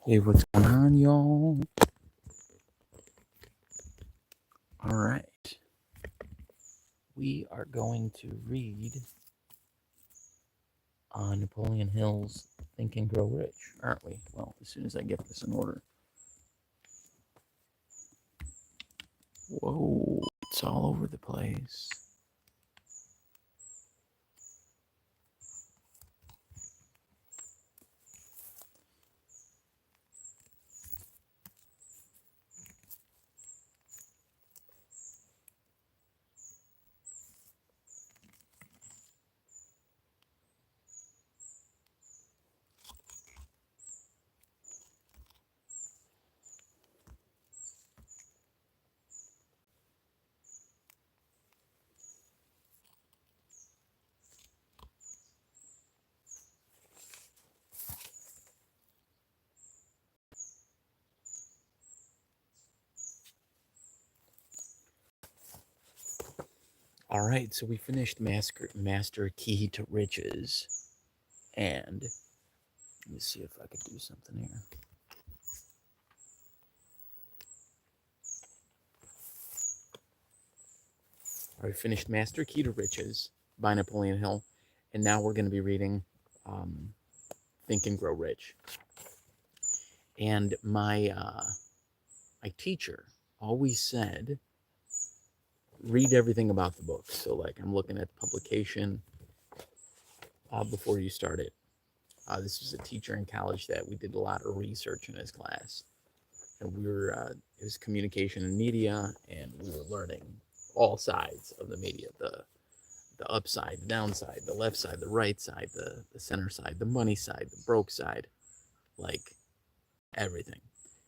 Hey, what's going on, y'all? All right. We are going to read Napoleon Hill's Think and Grow Rich, aren't we? Well, as soon as I get this in order. Whoa, it's all over the place. All right, so we finished Master Key to Riches. And let me see if I could do something here. All right, finished Master Key to Riches by Napoleon Hill. And now we're going to be reading Think and Grow Rich. And my teacher always said, read everything about the book. So, like, I'm looking at the publication before you start it. This was a teacher in college that we did a lot of research in his class. And we were, it was communication and media, and we were learning all sides of the media, the upside, the downside, the left side, the right side, the center side, the money side, the broke side, like everything.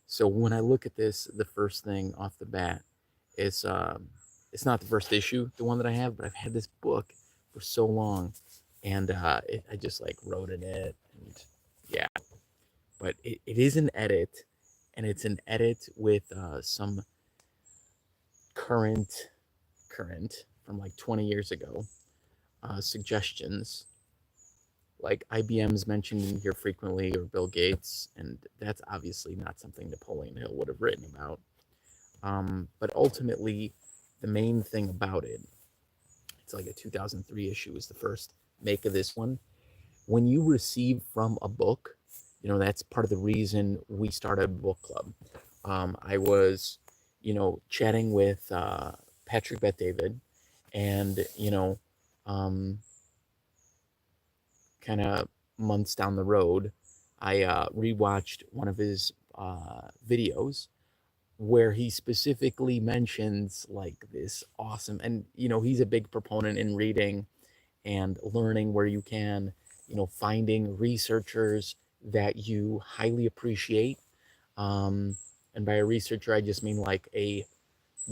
So when I look at this, the first thing off the bat is it's not the first issue, the one that I have, but I've had this book for so long, and I just like wrote in it, and yeah. But it is an edit, and it's an edit with some current from like 20 years ago suggestions. Like IBM's mentioned in here frequently, or Bill Gates, and that's obviously not something Napoleon Hill would have written about. But ultimately, the main thing about it, it's like a 2003 issue, is the first make of this one. When you receive from a book, you know, that's part of the reason we started a book club. I was, you know, chatting with Patrick Bet-David, and, you know, kind of months down the road, I rewatched one of his videos where he specifically mentions like this awesome, and you know, he's a big proponent in reading and learning where you can, you know, finding researchers that you highly appreciate. And by a researcher, I just mean like a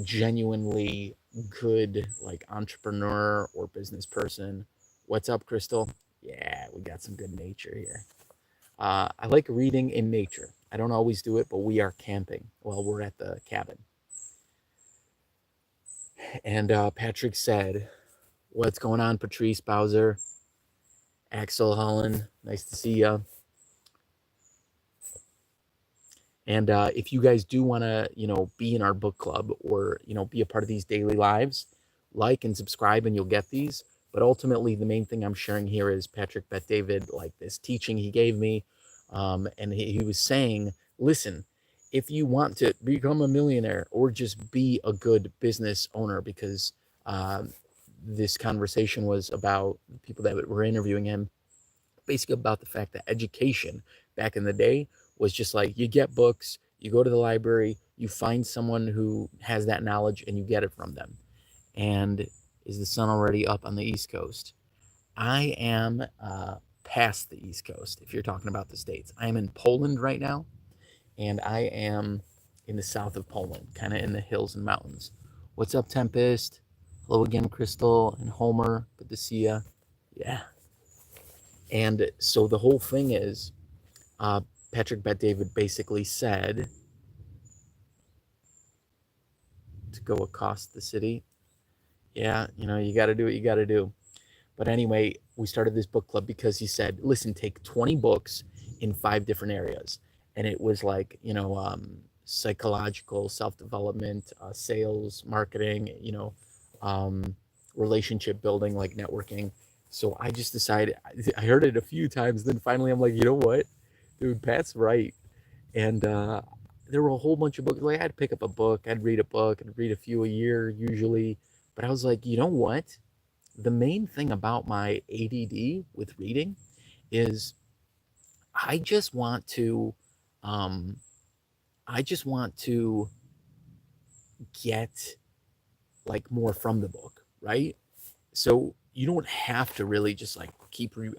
genuinely good like entrepreneur or business person. What's up, Crystal? Yeah, we got some good nature here. I like reading in nature. I don't always do it, but we are camping. Well, we're at the cabin. And Patrick said, what's going on, Patrice Bowser? Axel Holland, nice to see you. And if you guys do want to, you know, be in our book club, or, you know, be a part of these daily lives, like and subscribe and you'll get these. But ultimately, the main thing I'm sharing here is Patrick Bet-David, like this teaching he gave me. And he was saying, listen, if you want to become a millionaire or just be a good business owner, because this conversation was about people that were interviewing him, basically about the fact that education back in the day was just like, you get books, you go to the library, you find someone who has that knowledge, and you get it from them. And is the sun already up on the East Coast? I am past the East Coast, if you're talking about the States. I am in Poland right now, and I am in the south of Poland, kind of in the hills and mountains. What's up, Tempest? Hello again, Crystal and Homer. Good to see ya. Yeah. And so the whole thing is, Patrick Bet-David basically said to go accost the city. Yeah, you know, you got to do what you got to do. But anyway, we started this book club because he said, listen, take 20 books in 5 different areas. and it was like, psychological self-development, sales, marketing, relationship building, like networking. So I just decided, I heard it a few times, then finally I'm like, you know what, dude, Pat's right. And there were a whole bunch of books. Like, I'd pick up a book, I'd read a book, I'd read a few a year usually. But I was like, you know what? The main thing about my ADD with reading is I just want to, um, I just want to get like more from the book, right? So you don't have to really just like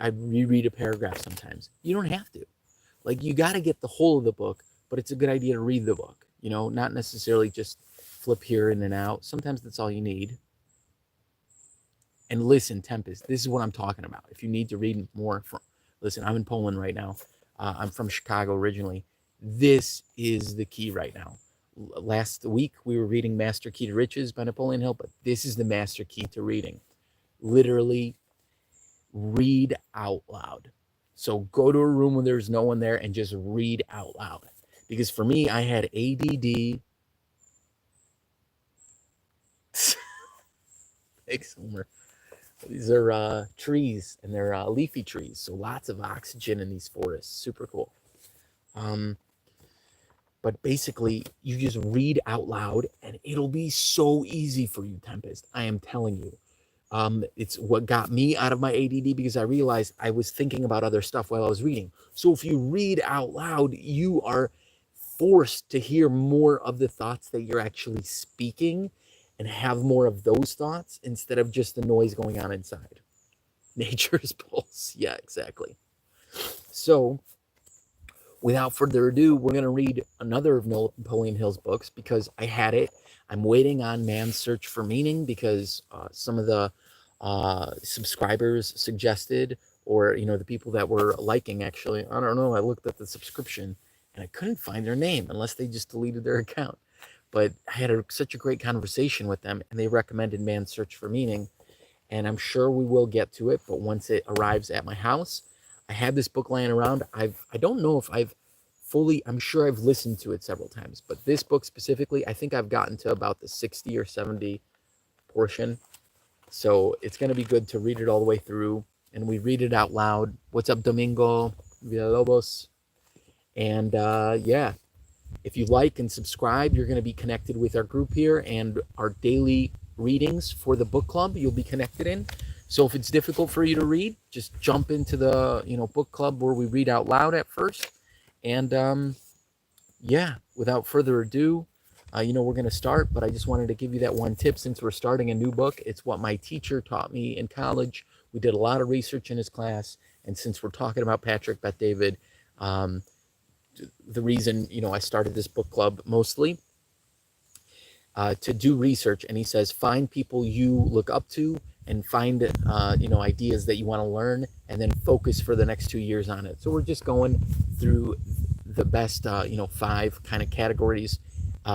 I reread a paragraph sometimes. You don't have to. Like, you got to get the whole of the book, but it's a good idea to read the book, not necessarily just flip here in and out. Sometimes that's all you need. And listen, Tempest, this is what I'm talking about. If you need to read more, listen, I'm in Poland right now. I'm from Chicago originally. This is the key right now. Last week, we were reading Master Key to Riches by Napoleon Hill, but this is the master key to reading. Literally, read out loud. So go to a room where there's no one there and just read out loud. Because for me, I had ADD. Thanks, Homer. These are trees, and they're leafy trees, so lots of oxygen in these forests. Super cool. But basically, you just read out loud, and it'll be so easy for you, Tempest. I am telling you. It's what got me out of my ADD, because I realized I was thinking about other stuff while I was reading. So if you read out loud, you are forced to hear more of the thoughts that you're actually speaking, and have more of those thoughts instead of just the noise going on inside. Nature's pulse. Yeah, exactly. So without further ado, we're going to read another of Napoleon Hill's books, because I had it. I'm waiting on Man's Search for Meaning, because some of the subscribers suggested, or, the people that were liking, actually, I don't know, I looked at the subscription and I couldn't find their name, unless they just deleted their account. But I had such a great conversation with them, and they recommended Man's Search for Meaning. And I'm sure we will get to it, but once it arrives at my house, I have this book laying around. I don't know if I've fully, I'm sure I've listened to it several times, but this book specifically, I think I've gotten to about the 60 or 70 portion. So it's going to be good to read it all the way through, and we read it out loud. What's up, Domingo Villalobos? And yeah, if you like and subscribe, you're going to be connected with our group here, and our daily readings for the book club you'll be connected in. So if it's difficult for you to read, just jump into the book club where we read out loud at first. And yeah, without further ado, we're going to start, but I just wanted to give you that one tip since we're starting a new book. It's what my teacher taught me in college. We did a lot of research in his class, and since we're talking about Patrick Bet-David, the reason I started this book club mostly to do research. And he says, find people you look up to, and find ideas that you want to learn, and then focus for the next 2 years on it. So we're just going through the best 5 kind of categories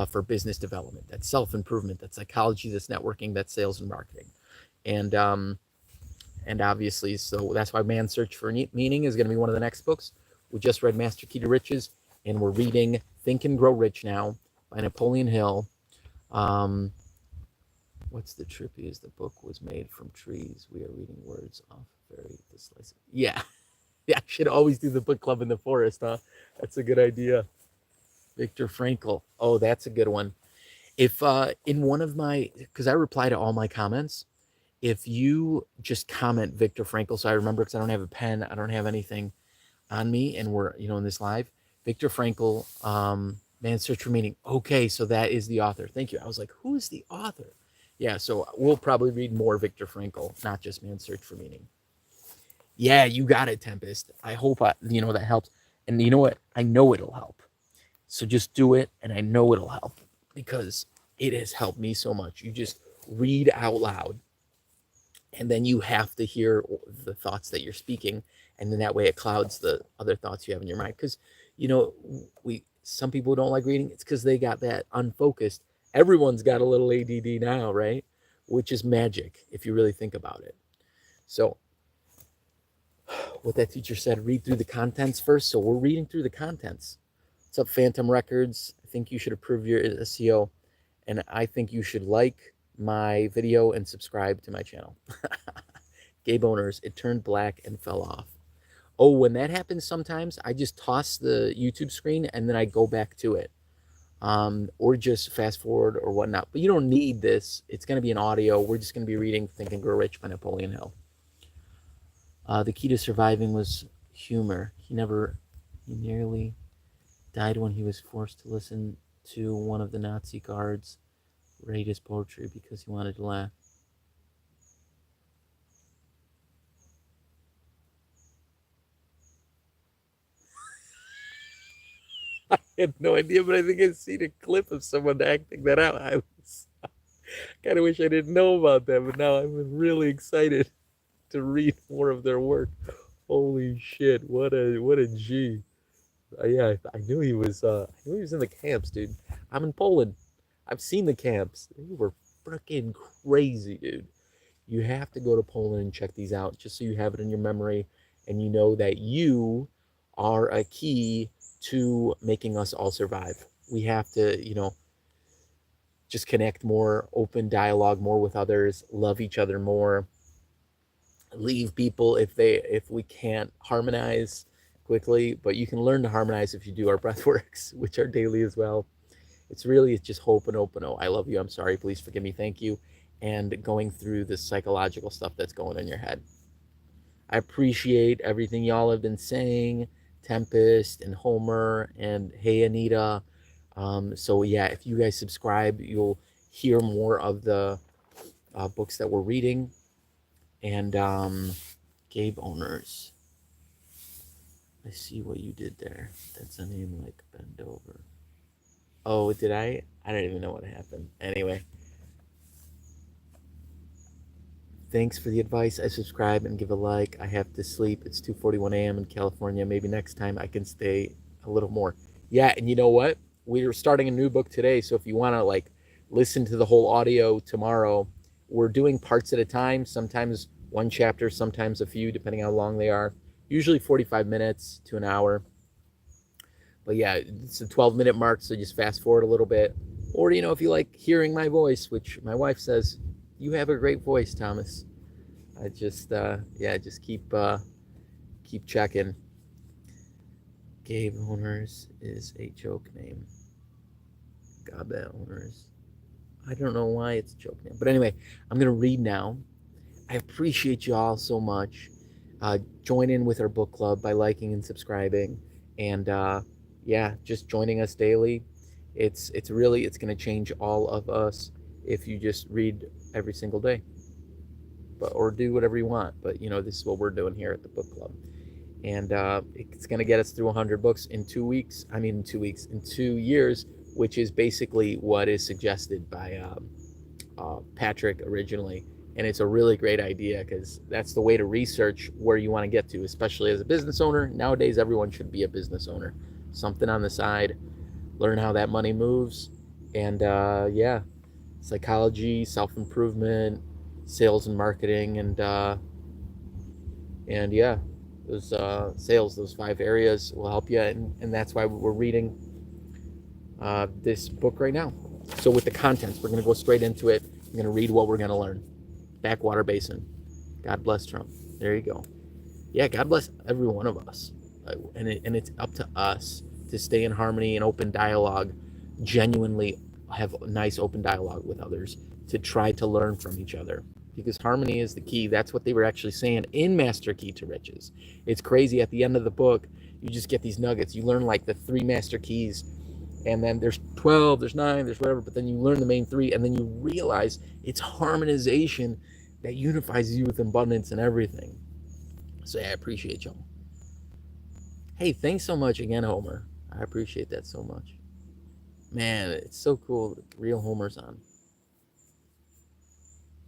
for business development. That's self-improvement, that's psychology, that's networking, that's sales and marketing. And obviously, so that's why Man's Search for Meaning is going to be one of the next books. We just read Master Key to Riches, and we're reading Think and Grow Rich now by Napoleon Hill. What's the trippiest? The book was made from trees. We are reading words off very decisive. Yeah. Yeah, I should always do the book club in the forest, huh? That's a good idea. Viktor Frankl. Oh, that's a good one. If in one of my, because I reply to all my comments, if you just comment Viktor Frankl, so I remember, because I don't have a pen, I don't have anything on me, and we're in this live. Viktor Frankl, Man's Search for Meaning. Okay, so that is the author. Thank you. I was like, who is the author? Yeah, so we'll probably read more Viktor Frankl, not just Man's Search for Meaning. Yeah, you got it, Tempest. I hope that helps. And you know what? I know it'll help. So just do it, and I know it'll help, because it has helped me so much. You just read out loud, and then you have to hear the thoughts that you're speaking, and then that way it clouds the other thoughts you have in your mind. Because some people don't like reading. It's because they got that unfocused. Everyone's got a little ADD now, right? Which is magic if you really think about it. So what that teacher said, read through the contents first. So we're reading through the contents. What's up, Phantom Records? I think you should approve your SEO, and I think you should like my video and subscribe to my channel. Gabe Owners, it turned black and fell off. Oh, when that happens sometimes, I just toss the YouTube screen and then I go back to it. Or just fast forward or whatnot. But you don't need this. It's going to be an audio. We're just going to be reading Think and Grow Rich by Napoleon Hill. The key to surviving was humor. He nearly died when he was forced to listen to one of the Nazi guards read his poetry because he wanted to laugh. I had no idea, but I think I've seen a clip of someone acting that out. I kind of wish I didn't know about that, but now I'm really excited to read more of their work. Holy shit! What a G! Yeah, I knew he was. I knew he was in the camps, dude. I'm in Poland. I've seen the camps. They were freaking crazy, dude. You have to go to Poland and check these out, just so you have it in your memory, and you know that you are a key to making us all survive. We have to, just connect more, open dialogue more with others, love each other more, leave people if we can't harmonize quickly, but you can learn to harmonize if you do our breath works, which are daily as well. It's just ho'oponopono. I love you. I'm sorry. Please forgive me. Thank you. And going through the psychological stuff that's going on in your head. I appreciate everything y'all have been saying, Tempest and Homer and Hey Anita. So yeah, if you guys subscribe, you'll hear more of the books that we're reading. And Gabe Owners. I see what you did there. That's a name like Bend Over. Oh, did I? I don't even know what happened. Anyway. Thanks for the advice. I subscribe and give a like. I have to sleep. It's 2:41 a.m. in California. Maybe next time I can stay a little more. Yeah, and you know what? We're starting a new book today, so if you want to listen to the whole audio tomorrow, we're doing parts at a time. Sometimes one chapter, sometimes a few, depending how long they are. Usually 45 minutes to an hour. But yeah, it's a 12-minute mark, so just fast forward a little bit. Or, if you like hearing my voice, which my wife says, you have a great voice, Thomas. I just, just keep checking. Gabe Owners is a joke name. Gabe Owners. I don't know why it's a joke name. But anyway, I'm going to read now. I appreciate you all so much. Join in with our book club by liking and subscribing. And just joining us daily. It's going to change all of us if you just read every single day. Or do whatever you want. But, this is what we're doing here at the book club. And it's going to get us through 100 books in 2 weeks. In 2 years, which is basically what is suggested by Patrick originally. And it's a really great idea because that's the way to research where you want to get to, especially as a business owner. Nowadays, everyone should be a business owner. Something on the side, learn how that money moves. And psychology, self-improvement, sales and marketing, and those sales, those 5 areas will help you. And that's why we're reading this book right now. So with the contents, we're going to go straight into it. I'm going to read what we're going to learn. Backwater basin. God bless Trump. There you go. Yeah, God bless every one of us. And it's up to us to stay in harmony and open dialogue, genuinely have nice open dialogue with others, to try to learn from each other. Because harmony is the key. That's what they were actually saying in Master Key to Riches. It's crazy. At the end of the book, you just get these nuggets. You learn the 3 master keys, and then there's 12, there's 9, there's whatever, but then you learn the main 3, and then you realize it's harmonization that unifies you with abundance and everything. So yeah, I appreciate y'all. Hey, thanks so much again, Homer. I appreciate that so much. Man, it's so cool. Real Homer's on.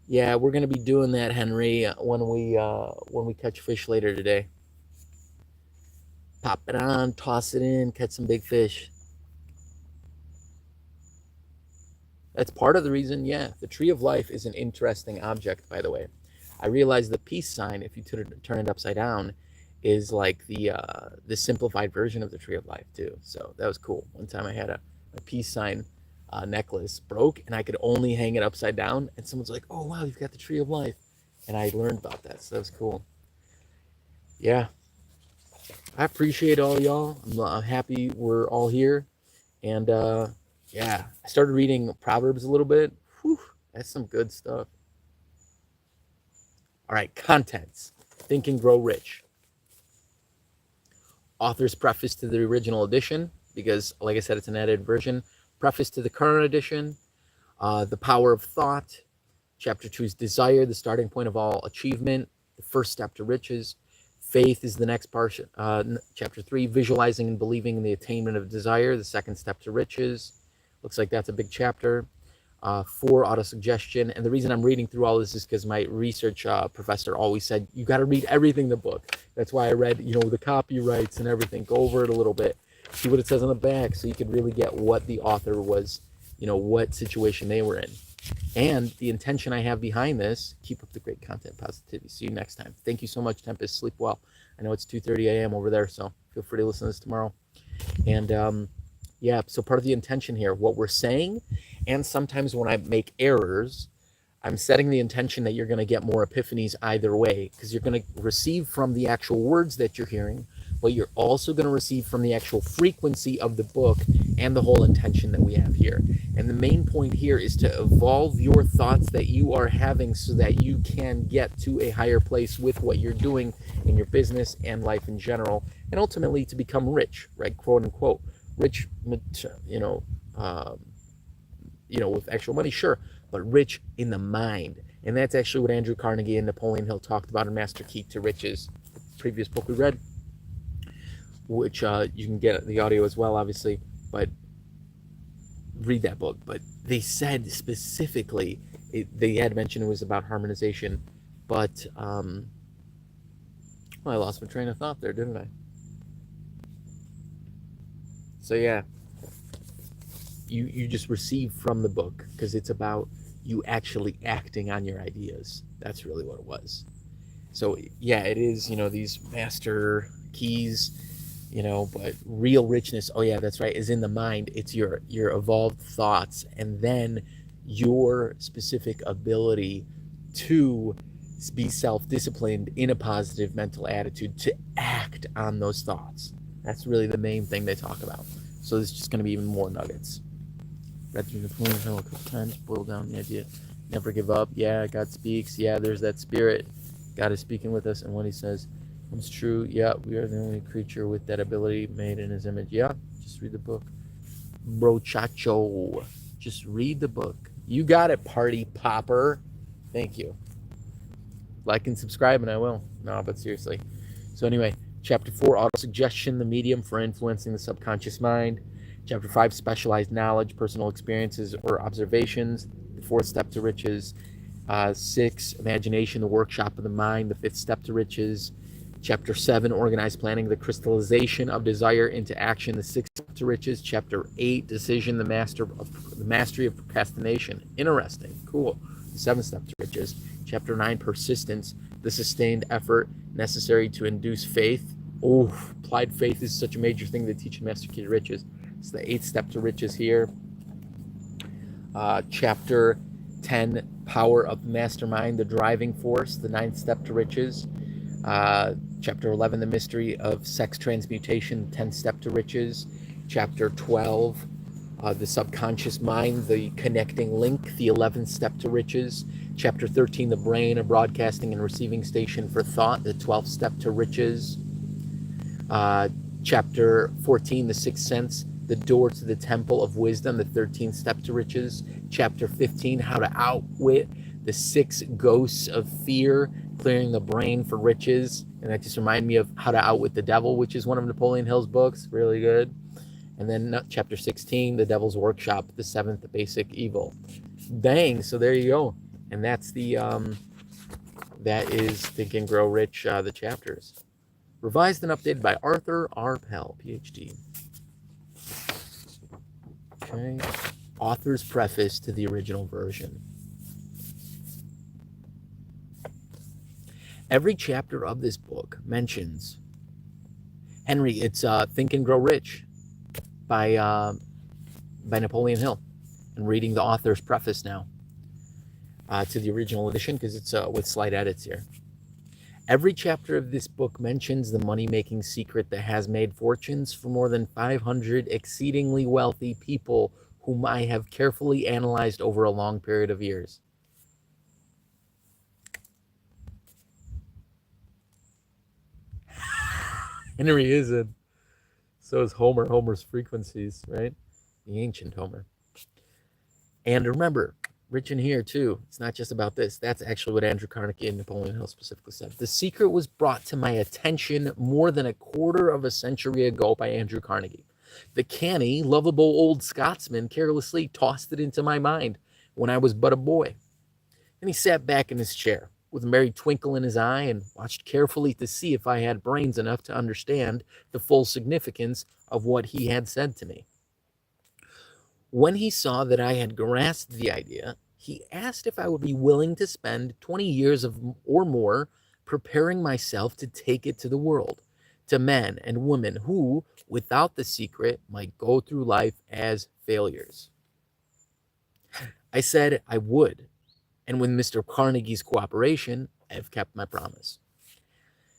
Yeah, we're gonna be doing that, Henry, when we catch fish later today. Pop it on, toss it in, catch some big fish. That's part of the reason. Yeah, the tree of life is an interesting object, by the way. I realized the peace sign, if you turn it upside down, is like the simplified version of the Tree of Life too. So that was cool. One time I had a peace sign necklace broke, and I could only hang it upside down. And someone's like, "Oh wow, you've got the Tree of Life," and I learned about that. So that was cool. Yeah, I appreciate all y'all. I'm happy we're all here, and yeah, I started reading Proverbs a little bit. Whew, that's some good stuff. All right, contents. Think and Grow Rich. Author's preface to the original edition, because, like I said, it's an edited version. Preface to the current edition. The Power of Thought. Chapter 2 is Desire, the starting point of all achievement. The first step to riches. Faith is the next part. Chapter 3, Visualizing and Believing in the Attainment of Desire, the second step to riches. Looks like that's a big chapter. 4, Autosuggestion. And the reason I'm reading through all this is because my research professor always said, you got to read everything in the book. That's why I read, the copyrights and everything. Go over it a little bit. See what it says on the back so you could really get what the author was, what situation they were in. And the intention I have behind this, keep up the great content, positivity. See you next time. Thank you so much, Tempest. Sleep well. I know it's 2:30 a.m. over there, so feel free to listen to this tomorrow. And yeah, so part of the intention here, what we're saying, and sometimes when I make errors, I'm setting the intention that you're going to get more epiphanies either way, because you're going to receive from the actual words that you're hearing, but you're also going to receive from the actual frequency of the book and the whole intention that we have here. And the main point here is to evolve your thoughts that you are having so that you can get to a higher place with what you're doing in your business and life in general, and ultimately to become rich, right? Quote unquote. Rich, with actual money, sure, but rich in the mind. And that's actually what Andrew Carnegie and Napoleon Hill talked about in Master Key to Riches, the previous book we read, which you can get the audio as well, obviously, but read that book. But they said specifically, they had mentioned it was about harmonization, but well, I lost my train of thought there, didn't I? So yeah, you just receive from the book, because it's about you actually acting on your ideas. That's really what it was. So yeah, it is, these master keys, but real richness, oh yeah, that's right, is in the mind. It's your evolved thoughts, and then your specific ability to be self-disciplined in a positive mental attitude to act on those thoughts. That's really the main thing they talk about. So there's just going to be even more nuggets. Read through Napoleon Hill a couple times, boil down the idea. Never give up. Yeah, God speaks. Yeah, there's that spirit. God is speaking with us, and what he says comes true. Yeah, we are the only creature with that ability made in his image. Yeah, just read the book. Brochacho. Just read the book. You got it, party popper. Thank you. Like and subscribe, and I will. No, but seriously. So anyway, Chapter 4, Autosuggestion, the medium for influencing the subconscious mind. Chapter 5, Specialized knowledge, personal experiences or observations, the 4th step to riches. 6, Imagination, the workshop of the mind, the 5th step to riches. Chapter 7, Organized planning, the crystallization of desire into action, the 6th step to riches. Chapter 8, Decision, the mastery of procrastination. Interesting, cool. The 7th step to riches. Chapter 9, Persistence, the sustained effort necessary to induce faith. Oh, applied faith is such a major thing they teach in Master Key to Riches. It's the 8th step to riches here. Chapter 10, Power of Mastermind, the driving force, the 9th step to riches. Chapter 11, The Mystery of Sex Transmutation, 10th step to riches. Chapter 12, The Subconscious Mind, the connecting link, the 11th step to riches. Chapter 13, The Brain, a broadcasting and receiving station for thought, the 12th step to riches. Chapter 14, The Sixth Sense, the door to the temple of wisdom, the 13th step to riches. Chapter 15, How to outwit the 6 ghosts of fear, clearing the brain for riches. And that just reminded me of How to Outwit the Devil, which is one of Napoleon Hill's books, really good. And then chapter 16, The Devil's Workshop, the 7th basic evil. Dang, so there you go. And that's that is Think and Grow Rich, the chapters. Revised and updated by Arthur R. Pell, PhD. Okay. Author's preface to the original version. Every chapter of this book mentions Henry, it's Think and Grow Rich by Napoleon Hill. I'm reading the author's preface now to the original edition because it's with slight edits here. Every chapter of this book mentions the money-making secret that has made fortunes for more than 500 exceedingly wealthy people whom I have carefully analyzed over a long period of years. Henry isn't. So is Homer. Homer's frequencies, right? The ancient Homer. And remember, Rich in here too. It's not just about this. That's actually what Andrew Carnegie and Napoleon Hill specifically said. The secret was brought to my attention more than a quarter of a century ago by Andrew Carnegie. The canny, lovable old Scotsman carelessly tossed it into my mind when I was but a boy. And he sat back in his chair with a merry twinkle in his eye and watched carefully to see if I had brains enough to understand the full significance of what he had said to me. When he saw that I had grasped the idea, he asked if I would be willing to spend 20 years or more preparing myself to take it to the world, to men and women who, without the secret, might go through life as failures. I said I would, and with Mr. Carnegie's cooperation, I have kept my promise.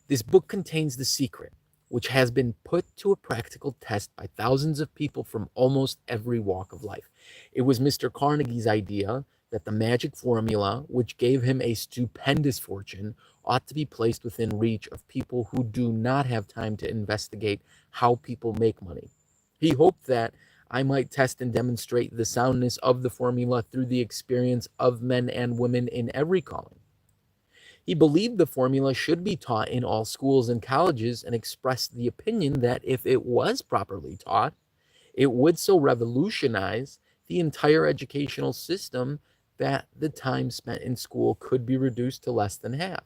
This book contains the secret, which has been put to a practical test by thousands of people from almost every walk of life. It was Mr. Carnegie's idea that the magic formula, which gave him a stupendous fortune, ought to be placed within reach of people who do not have time to investigate how people make money. He hoped that I might test and demonstrate the soundness of the formula through the experience of men and women in every calling. He believed the formula should be taught in all schools and colleges and expressed the opinion that if it was properly taught, it would so revolutionize the entire educational system that the time spent in school could be reduced to less than half.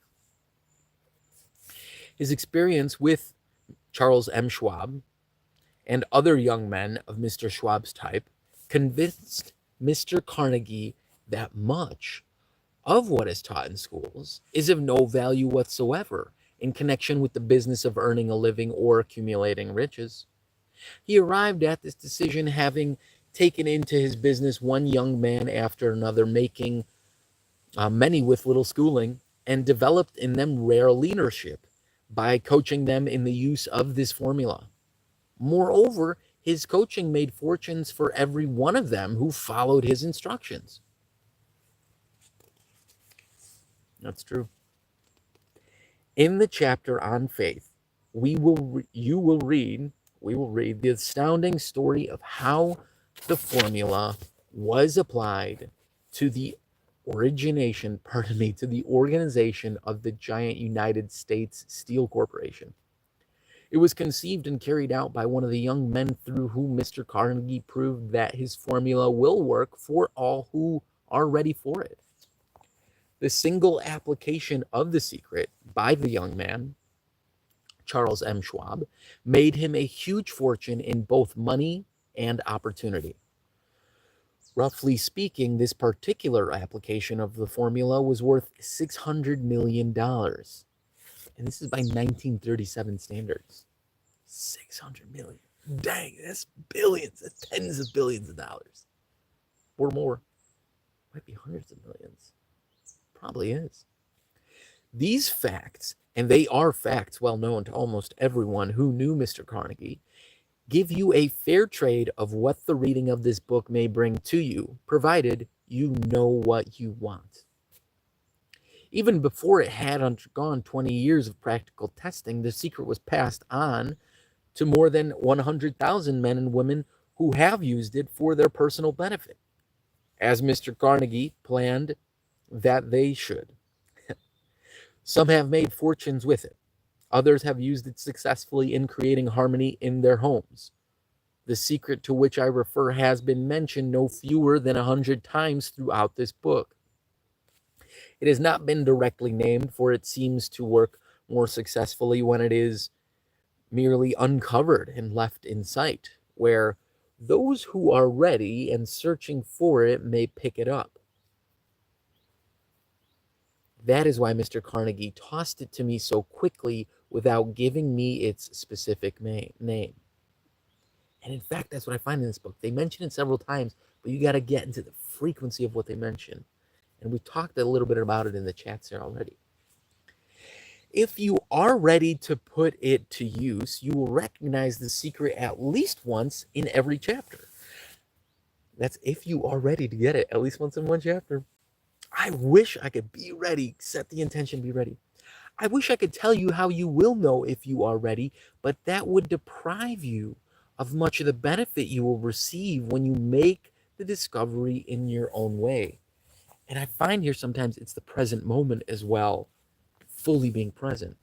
His experience with Charles M. Schwab and other young men of Mr. Schwab's type convinced Mr. Carnegie that much of what is taught in schools is of no value whatsoever in connection with the business of earning a living or accumulating riches. He arrived at this decision having taken into his business one young man after another, making many with little schooling, and developed in them rare leadership by coaching them in the use of this formula. Moreover, his coaching made fortunes for every one of them who followed his instructions. That's true. In the chapter on faith, we will read the astounding story of how the formula was applied to the organization of the giant United States Steel Corporation. It was conceived and carried out by one of the young men through whom Mr. Carnegie proved that his formula will work for all who are ready for it. The single application of the secret by the young man, Charles M. Schwab, made him a huge fortune in both money and opportunity. Roughly speaking, this particular application of the formula was worth $600 million. And this is by 1937 standards. 600 million. Dang, that's billions. That's tens of billions of dollars. Or more. Might be hundreds of millions. Probably is. These facts, and they are facts well known to almost everyone who knew Mr. Carnegie, give you a fair trade of what the reading of this book may bring to you, provided you know what you want. Even before it had undergone 20 years of practical testing, the secret was passed on to more than 100,000 men and women who have used it for their personal benefit, as Mr. Carnegie planned that they should. Some have made fortunes with it. Others have used it successfully in creating harmony in their homes. The secret to which I refer has been mentioned no fewer than 100 times throughout this book. It has not been directly named, for it seems to work more successfully when it is merely uncovered and left in sight, where those who are ready and searching for it may pick it up. That is why Mr. Carnegie tossed it to me so quickly without giving me its specific name. And in fact, that's what I find in this book. They mention it several times, but you got to get into the frequency of what they mention. And we talked a little bit about it in the chats here already. If you are ready to put it to use, you will recognize the secret at least once in every chapter. That's if you are ready to get it at least once in one chapter. I wish I could be ready, set the intention, be ready. I wish I could tell you how you will know if you are ready, but that would deprive you of much of the benefit you will receive when you make the discovery in your own way. And I find here sometimes it's the present moment as well, fully being present.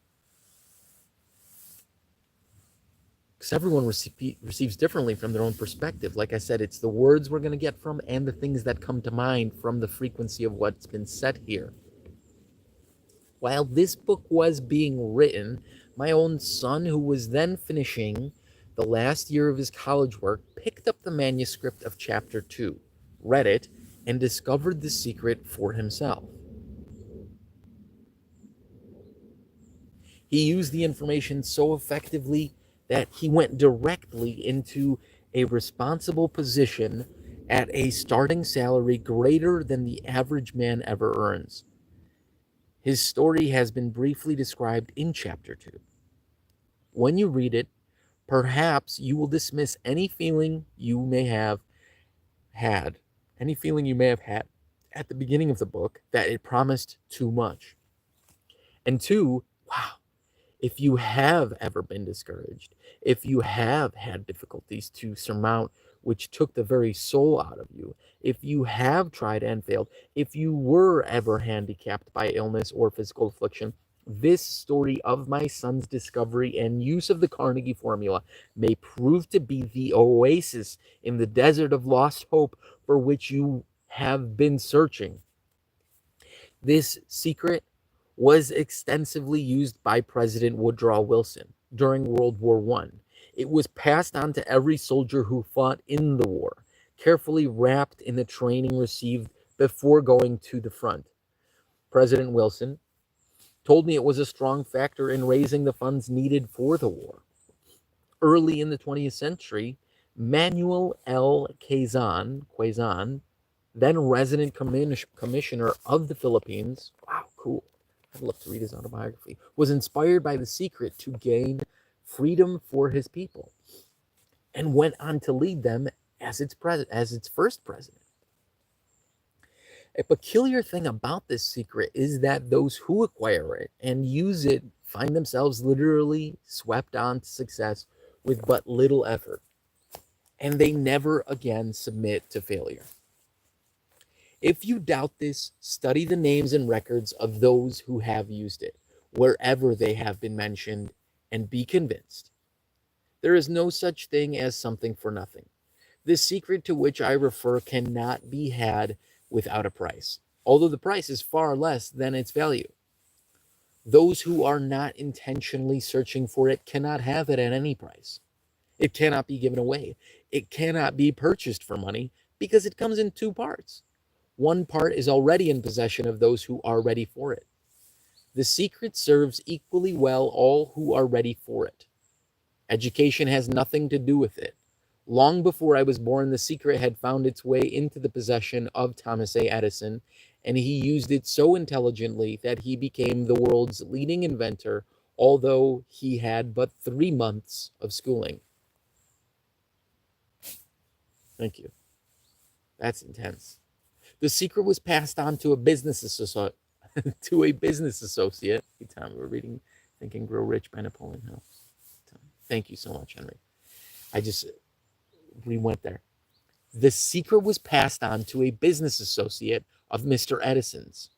Because everyone receives differently from their own perspective. Like I said, it's the words we're going to get from and the things that come to mind from the frequency of what's been said here. While this book was being written, my own son, who was then finishing the last year of his college work, picked up the manuscript of chapter 2, read it, and discovered the secret for himself. He used the information so effectively that he went directly into a responsible position at a starting salary greater than the average man ever earns. His story has been briefly described in chapter 2. When you read it, perhaps you will dismiss any feeling you may have had at the beginning of the book that it promised too much. And two, wow, if you have ever been discouraged, if you have had difficulties to surmount which took the very soul out of you, if you have tried and failed, if you were ever handicapped by illness or physical affliction, this story of my son's discovery and use of the Carnegie formula may prove to be the oasis in the desert of lost hope for which you have been searching. This secret was extensively used by President Woodrow Wilson during World War I. It was passed on to every soldier who fought in the war, carefully wrapped in the training received before going to the front. President Wilson told me it was a strong factor in raising the funds needed for the war. Early in the 20th century, Manuel L. Quezon, then resident commissioner of the Philippines, wow, cool, I'd love to read his autobiography, was inspired by the secret to gain freedom for his people and went on to lead them as its first president. A peculiar thing about this secret is that those who acquire it and use it find themselves literally swept on to success with but little effort, and they never again submit to failure. If you doubt this, study the names and records of those who have used it, wherever they have been mentioned, and be convinced. There is no such thing as something for nothing. The secret to which I refer cannot be had without a price, although the price is far less than its value. Those who are not intentionally searching for it cannot have it at any price. It cannot be given away. It cannot be purchased for money because it comes in two parts. One part is already in possession of those who are ready for it. The secret serves equally well all who are ready for it. Education has nothing to do with it. Long before I was born, the secret had found its way into the possession of Thomas A. Edison, and he used it so intelligently that he became the world's leading inventor, although he had but 3 months of schooling. Thank you. That's intense. The secret was passed on to a business associate. Tom, we're reading Think and Grow Rich by Napoleon Hill. Thank you so much, Henry. We went there. The secret was passed on to a business associate of Mr. Edison's.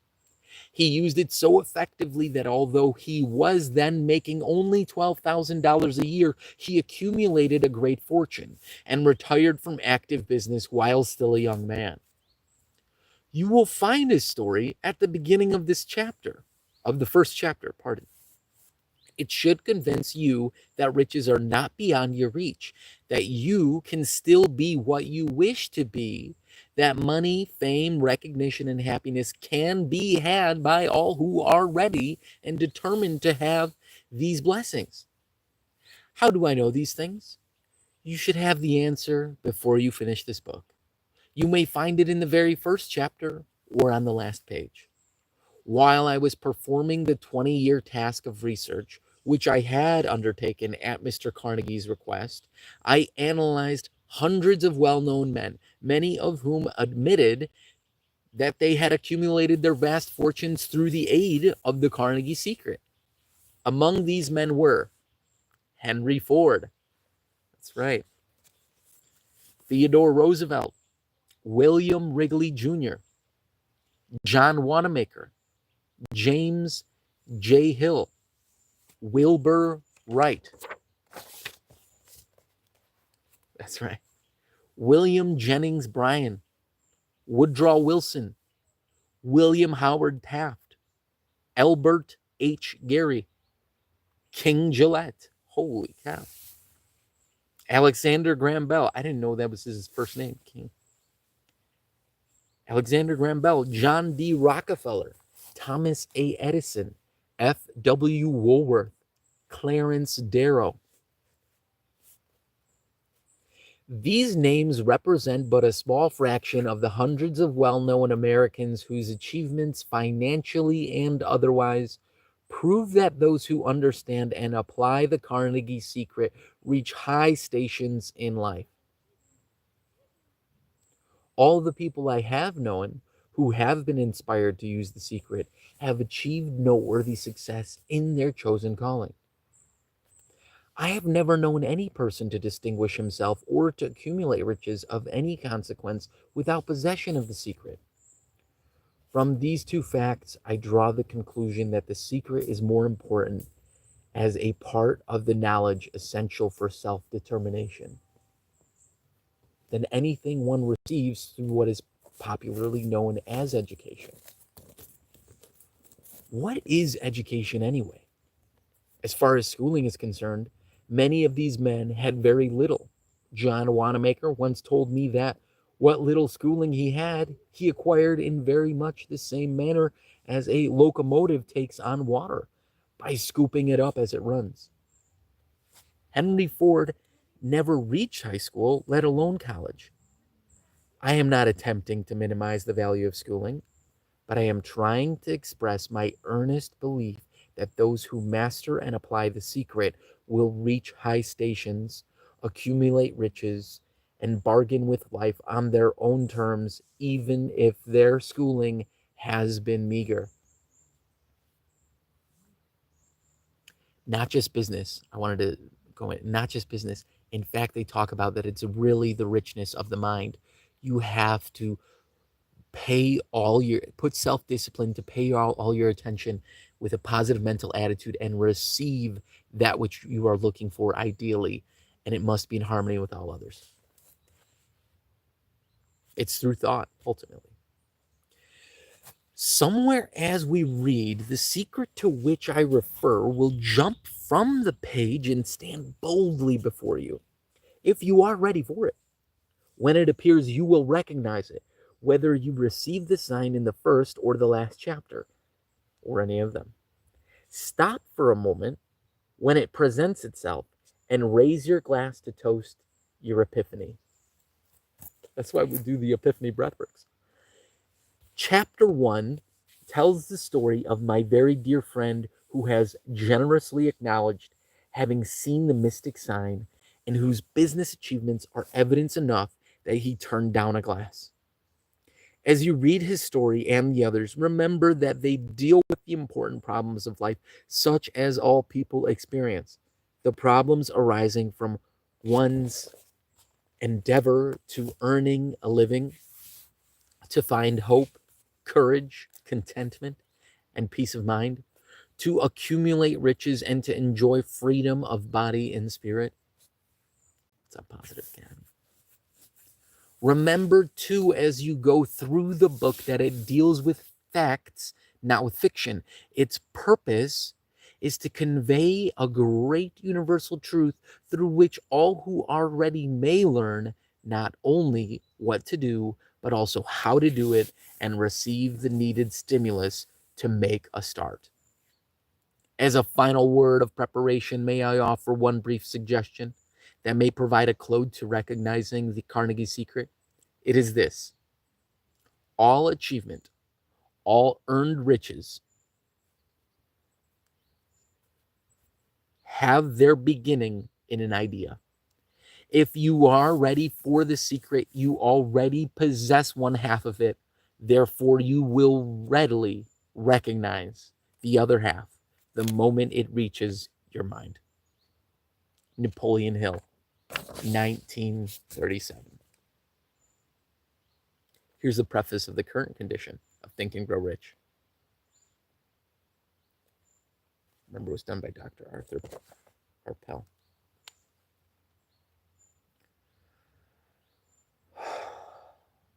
He used it so effectively that although he was then making only $12,000 a year, he accumulated a great fortune and retired from active business while still a young man. You will find his story at the beginning of this chapter, of the first chapter, pardon. It should convince you that riches are not beyond your reach, that you can still be what you wish to be, that money, fame, recognition, and happiness can be had by all who are ready and determined to have these blessings. How do I know these things? You should have the answer before you finish this book. You may find it in the very first chapter or on the last page. While I was performing the 20-year task of research, which I had undertaken at Mr. Carnegie's request, I analyzed hundreds of well-known men, many of whom admitted that they had accumulated their vast fortunes through the aid of the Carnegie secret. Among these men were Henry Ford, that's right, Theodore Roosevelt, William Wrigley Jr., John Wanamaker, James J. Hill, Wilbur Wright, that's right, William Jennings Bryan, Woodrow Wilson, William Howard Taft, Albert H. Gary, King Gillette, holy cow, Alexander Graham Bell, I didn't know that was his first name, King. Alexander Graham Bell, John D. Rockefeller, Thomas A. Edison, F. W. Woolworth, Clarence Darrow. These names represent but a small fraction of the hundreds of well-known Americans whose achievements, financially and otherwise, prove that those who understand and apply the Carnegie secret reach high stations in life. All the people I have known who have been inspired to use the secret have achieved noteworthy success in their chosen calling. I have never known any person to distinguish himself or to accumulate riches of any consequence without possession of the secret. From these two facts, I draw the conclusion that the secret is more important as a part of the knowledge essential for self-determination than anything one receives through what is popularly known as education. What is education anyway? As far as schooling is concerned, many of these men had very little. John Wanamaker once told me that what little schooling he had, he acquired in very much the same manner as a locomotive takes on water, by scooping it up as it runs. Henry Ford never reached high school, let alone college. I am not attempting to minimize the value of schooling, but I am trying to express my earnest belief that those who master and apply the secret will reach high stations, accumulate riches, and bargain with life on their own terms, even if their schooling has been meager. Not just business. I wanted to go in, not just business. In fact, they talk about that it's really the richness of the mind. You have to put self-discipline to pay all your attention with a positive mental attitude and receive that which you are looking for ideally, and it must be in harmony with all others. It's through thought, ultimately. Somewhere as we read, the secret to which I refer will jump from the page and stand boldly before you, if you are ready for it. When it appears, you will recognize it, whether you receive the sign in the first or the last chapter, or any of them. Stop for a moment when it presents itself and raise your glass to toast your epiphany. That's why we do the Epiphany breathworks. Chapter 1 tells the story of my very dear friend who has generously acknowledged having seen the mystic sign and whose business achievements are evidence enough that he turned down a glass. As you read his story and the others, remember that they deal with the important problems of life, such as all people experience. The problems arising from one's endeavor to earning a living, to find hope, courage, contentment, and peace of mind, to accumulate riches and to enjoy freedom of body and spirit. It's a positive canon. Remember, too, as you go through the book, that it deals with facts, not with fiction. Its purpose is to convey a great universal truth through which all who are ready may learn not only what to do, but also how to do it and receive the needed stimulus to make a start. As a final word of preparation, may I offer one brief suggestion that may provide a code to recognizing the Carnegie secret? It is this: all achievement, all earned riches have their beginning in an idea. If you are ready for the secret, you already possess one half of it. Therefore, you will readily recognize the other half the moment it reaches your mind. Napoleon Hill, 1937. Here's the preface of the current condition of Think and Grow Rich. Remember, it was done by Dr. Arthur Harpel.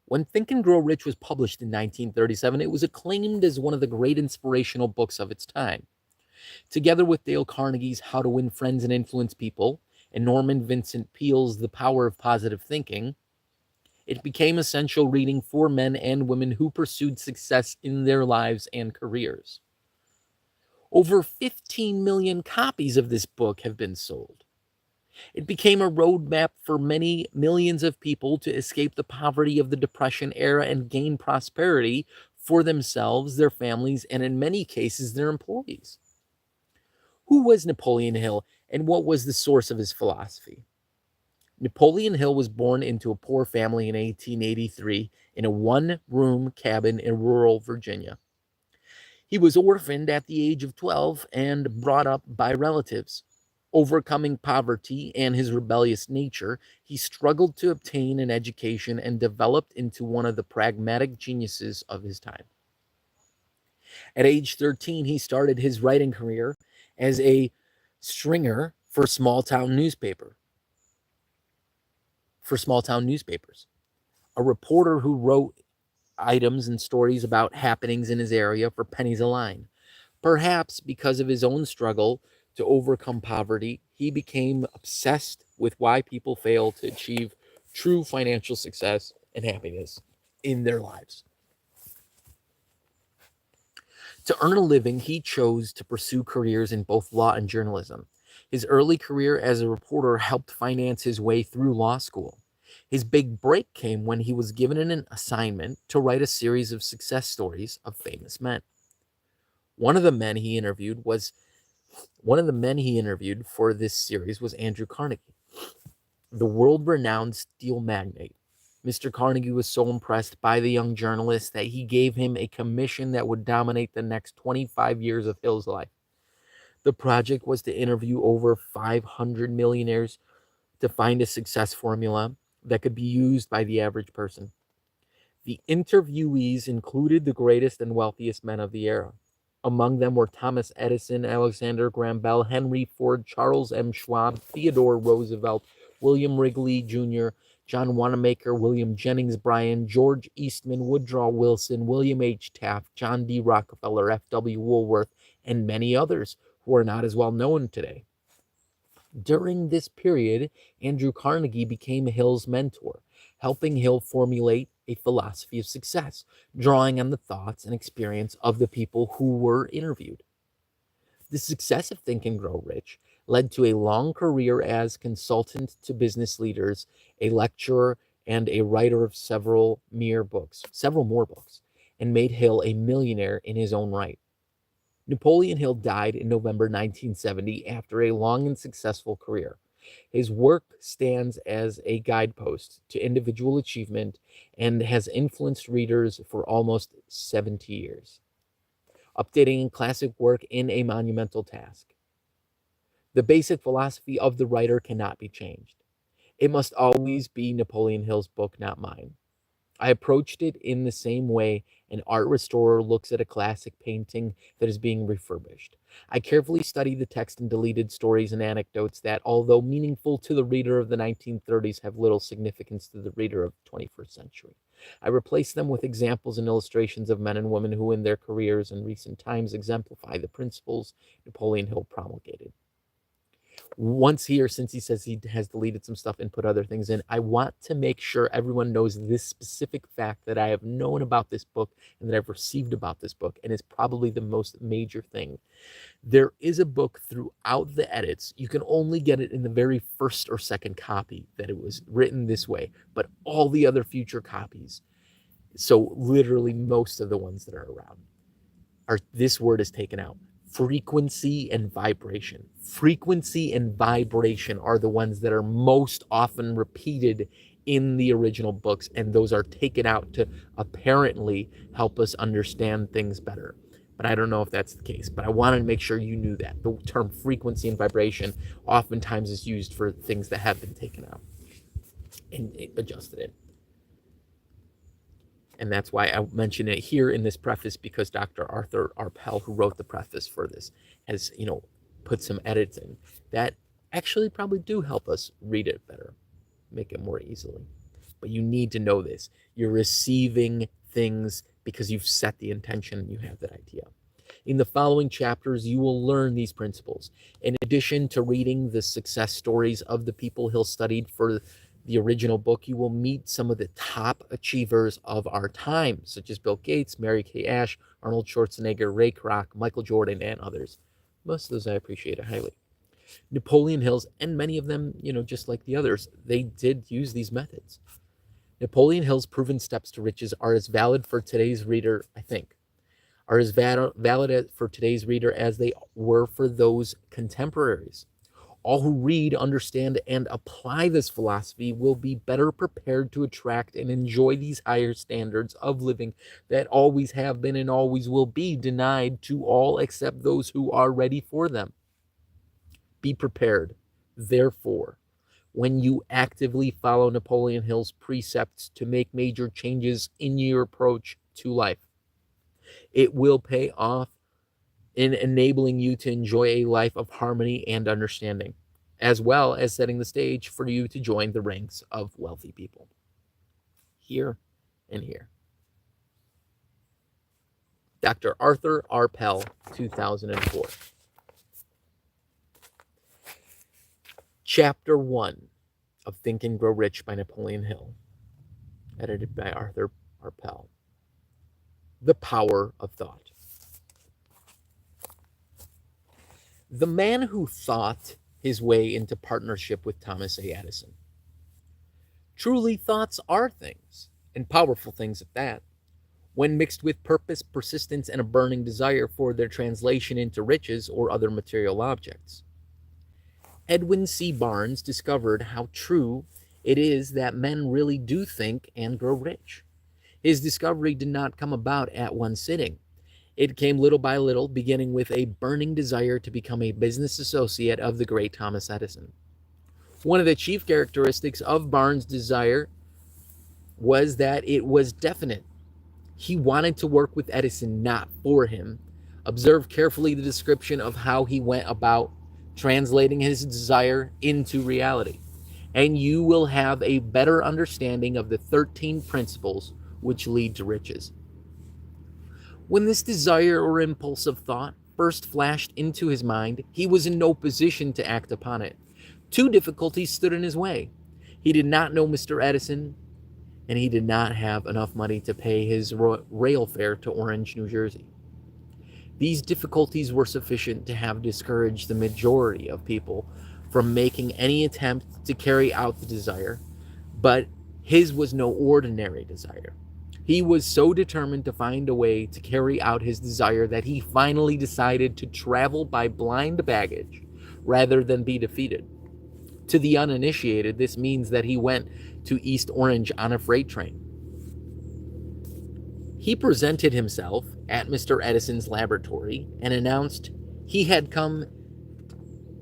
When Think and Grow Rich was published in 1937, it was acclaimed as one of the great inspirational books of its time. Together with Dale Carnegie's How to Win Friends and Influence People and Norman Vincent Peale's The Power of Positive Thinking, it became essential reading for men and women who pursued success in their lives and careers. Over 15 million copies of this book have been sold. It became a roadmap for many millions of people to escape the poverty of the Depression era and gain prosperity for themselves, their families, and in many cases, their employees. Who was Napoleon Hill, and what was the source of his philosophy? Napoleon Hill was born into a poor family in 1883 in a one-room cabin in rural Virginia. He was orphaned at the age of 12 and brought up by relatives. Overcoming poverty and his rebellious nature, he struggled to obtain an education and developed into one of the pragmatic geniuses of his time. At age 13, he started his writing career as a stringer for small-town newspapers. A reporter who wrote items and stories about happenings in his area for pennies a line. Perhaps because of his own struggle to overcome poverty, he became obsessed with why people fail to achieve true financial success and happiness in their lives. To earn a living, he chose to pursue careers in both law and journalism. His early career as a reporter helped finance his way through law school. His big break came when he was given an assignment to write a series of success stories of famous men. One of the men he interviewed for this series was Andrew Carnegie, the world-renowned steel magnate. Mr. Carnegie was so impressed by the young journalist that he gave him a commission that would dominate the next 25 years of Hill's life. The project was to interview over 500 millionaires to find a success formula that could be used by the average person. The interviewees included the greatest and wealthiest men of the era. Among them were Thomas Edison, Alexander Graham Bell, Henry Ford, Charles M. Schwab, Theodore Roosevelt, William Wrigley Jr., John Wanamaker, William Jennings Bryan, George Eastman, Woodrow Wilson, William H. Taft, John D. Rockefeller, F.W. Woolworth, and many others who are not as well known today. During this period, Andrew Carnegie became Hill's mentor, helping Hill formulate a philosophy of success, drawing on the thoughts and experience of the people who were interviewed. The success of Think and Grow Rich led to a long career as consultant to business leaders, a lecturer, and a writer of several more books, and made Hill a millionaire in his own right. Napoleon Hill died in November 1970 after a long and successful career. His work stands as a guidepost to individual achievement and has influenced readers for almost 70 years, updating classic work in a monumental task. The basic philosophy of the writer cannot be changed. It must always be Napoleon Hill's book, not mine. I approached it in the same way an art restorer looks at a classic painting that is being refurbished. I carefully studied the text and deleted stories and anecdotes that, although meaningful to the reader of the 1930s, have little significance to the reader of the 21st century. I replaced them with examples and illustrations of men and women who in their careers in recent times exemplify the principles Napoleon Hill promulgated. Once here, since he says he has deleted some stuff and put other things in, I want to make sure everyone knows this specific fact that I have known about this book and that I've received about this book, and is probably the most major thing. There is a book throughout the edits. You can only get it in the very first or second copy that it was written this way, but all the other future copies, so literally most of the ones that are around, are this word is taken out. Frequency and vibration. Frequency and vibration are the ones that are most often repeated in the original books, and those are taken out to apparently help us understand things better. But I don't know if that's the case. But I wanted to make sure you knew that. The term frequency and vibration oftentimes is used for things that have been taken out and adjusted in. And that's why I mention it here in this preface, because Dr. Arthur R. Pell, who wrote the preface for this, has, put some edits in that actually probably do help us read it better, make it more easily. But you need to know this. You're receiving things because you've set the intention and you have that idea. In the following chapters, you will learn these principles. In addition to reading the success stories of the people Hill studied for the original book, you will meet some of the top achievers of our time, such as Bill Gates, Mary Kay Ash, Arnold Schwarzenegger, Ray Kroc, Michael Jordan, and others. Most of those I appreciate highly. Napoleon Hill's, and many of them, just like the others, they did use these methods. Napoleon Hill's proven steps to riches are as valid for today's reader, I think, are as valid for today's reader as they were for those contemporaries. All who read, understand, and apply this philosophy will be better prepared to attract and enjoy these higher standards of living that always have been and always will be denied to all except those who are ready for them. Be prepared, therefore, when you actively follow Napoleon Hill's precepts to make major changes in your approach to life. It will pay off in enabling you to enjoy a life of harmony and understanding, as well as setting the stage for you to join the ranks of wealthy people. Here and here. Dr. Arthur R. Pell, 2004. Chapter 1 of Think and Grow Rich by Napoleon Hill, edited by Arthur R. Pell. The Power of Thought. The man who thought his way into partnership with Thomas A. Edison. Truly, thoughts are things, and powerful things at that, when mixed with purpose, persistence, and a burning desire for their translation into riches or other material objects. Edwin C. Barnes discovered how true it is that men really do think and grow rich. His discovery did not come about at one sitting. It came little by little, beginning with a burning desire to become a business associate of the great Thomas Edison. One of the chief characteristics of Barnes' desire was that it was definite. He wanted to work with Edison, not for him. Observe carefully the description of how he went about translating his desire into reality, and you will have a better understanding of the 13 principles which lead to riches. When this desire or impulse of thought first flashed into his mind, he was in no position to act upon it. Two difficulties stood in his way. He did not know Mr. Edison, and he did not have enough money to pay his rail fare to Orange, New Jersey. These difficulties were sufficient to have discouraged the majority of people from making any attempt to carry out the desire, but his was no ordinary desire. He was so determined to find a way to carry out his desire that he finally decided to travel by blind baggage rather than be defeated. To the uninitiated, this means that he went to East Orange on a freight train. He presented himself at Mr. Edison's laboratory and announced he had come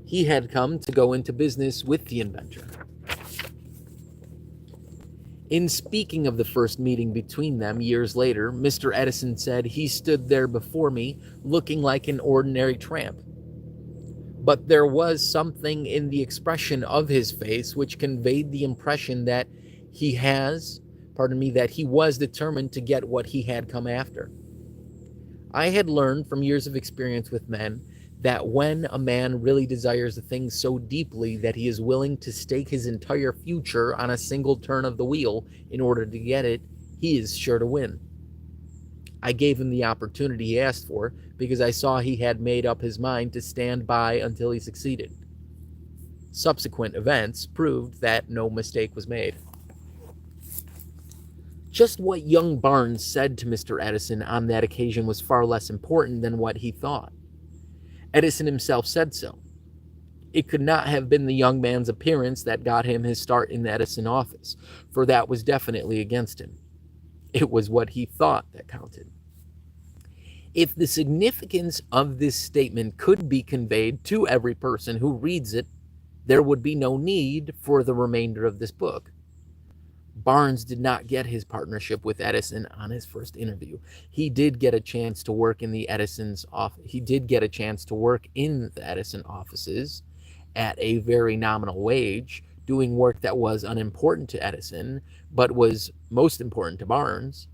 to go into business with the inventor. In speaking of the first meeting between them years later, Mr. Edison said, "He stood there before me looking like an ordinary tramp. But there was something in the expression of his face which conveyed the impression that he was determined to get what he had come after. I had learned from years of experience with men that when a man really desires a thing so deeply that he is willing to stake his entire future on a single turn of the wheel in order to get it, he is sure to win. I gave him the opportunity he asked for because I saw he had made up his mind to stand by until he succeeded. Subsequent events proved that no mistake was made. Just what young Barnes said to Mr. Edison on that occasion was far less important than what he thought. Edison himself said so. It could not have been the young man's appearance that got him his start in the Edison office, for that was definitely against him. It was what he thought that counted. If the significance of this statement could be conveyed to every person who reads it, there would be no need for the remainder of this book. Barnes did not get his partnership with Edison on his first interview. He did get a chance to work in the Edison's office. He did get a chance to work in the Edison offices at a very nominal wage, doing work that was unimportant to Edison, but was most important to Barnes.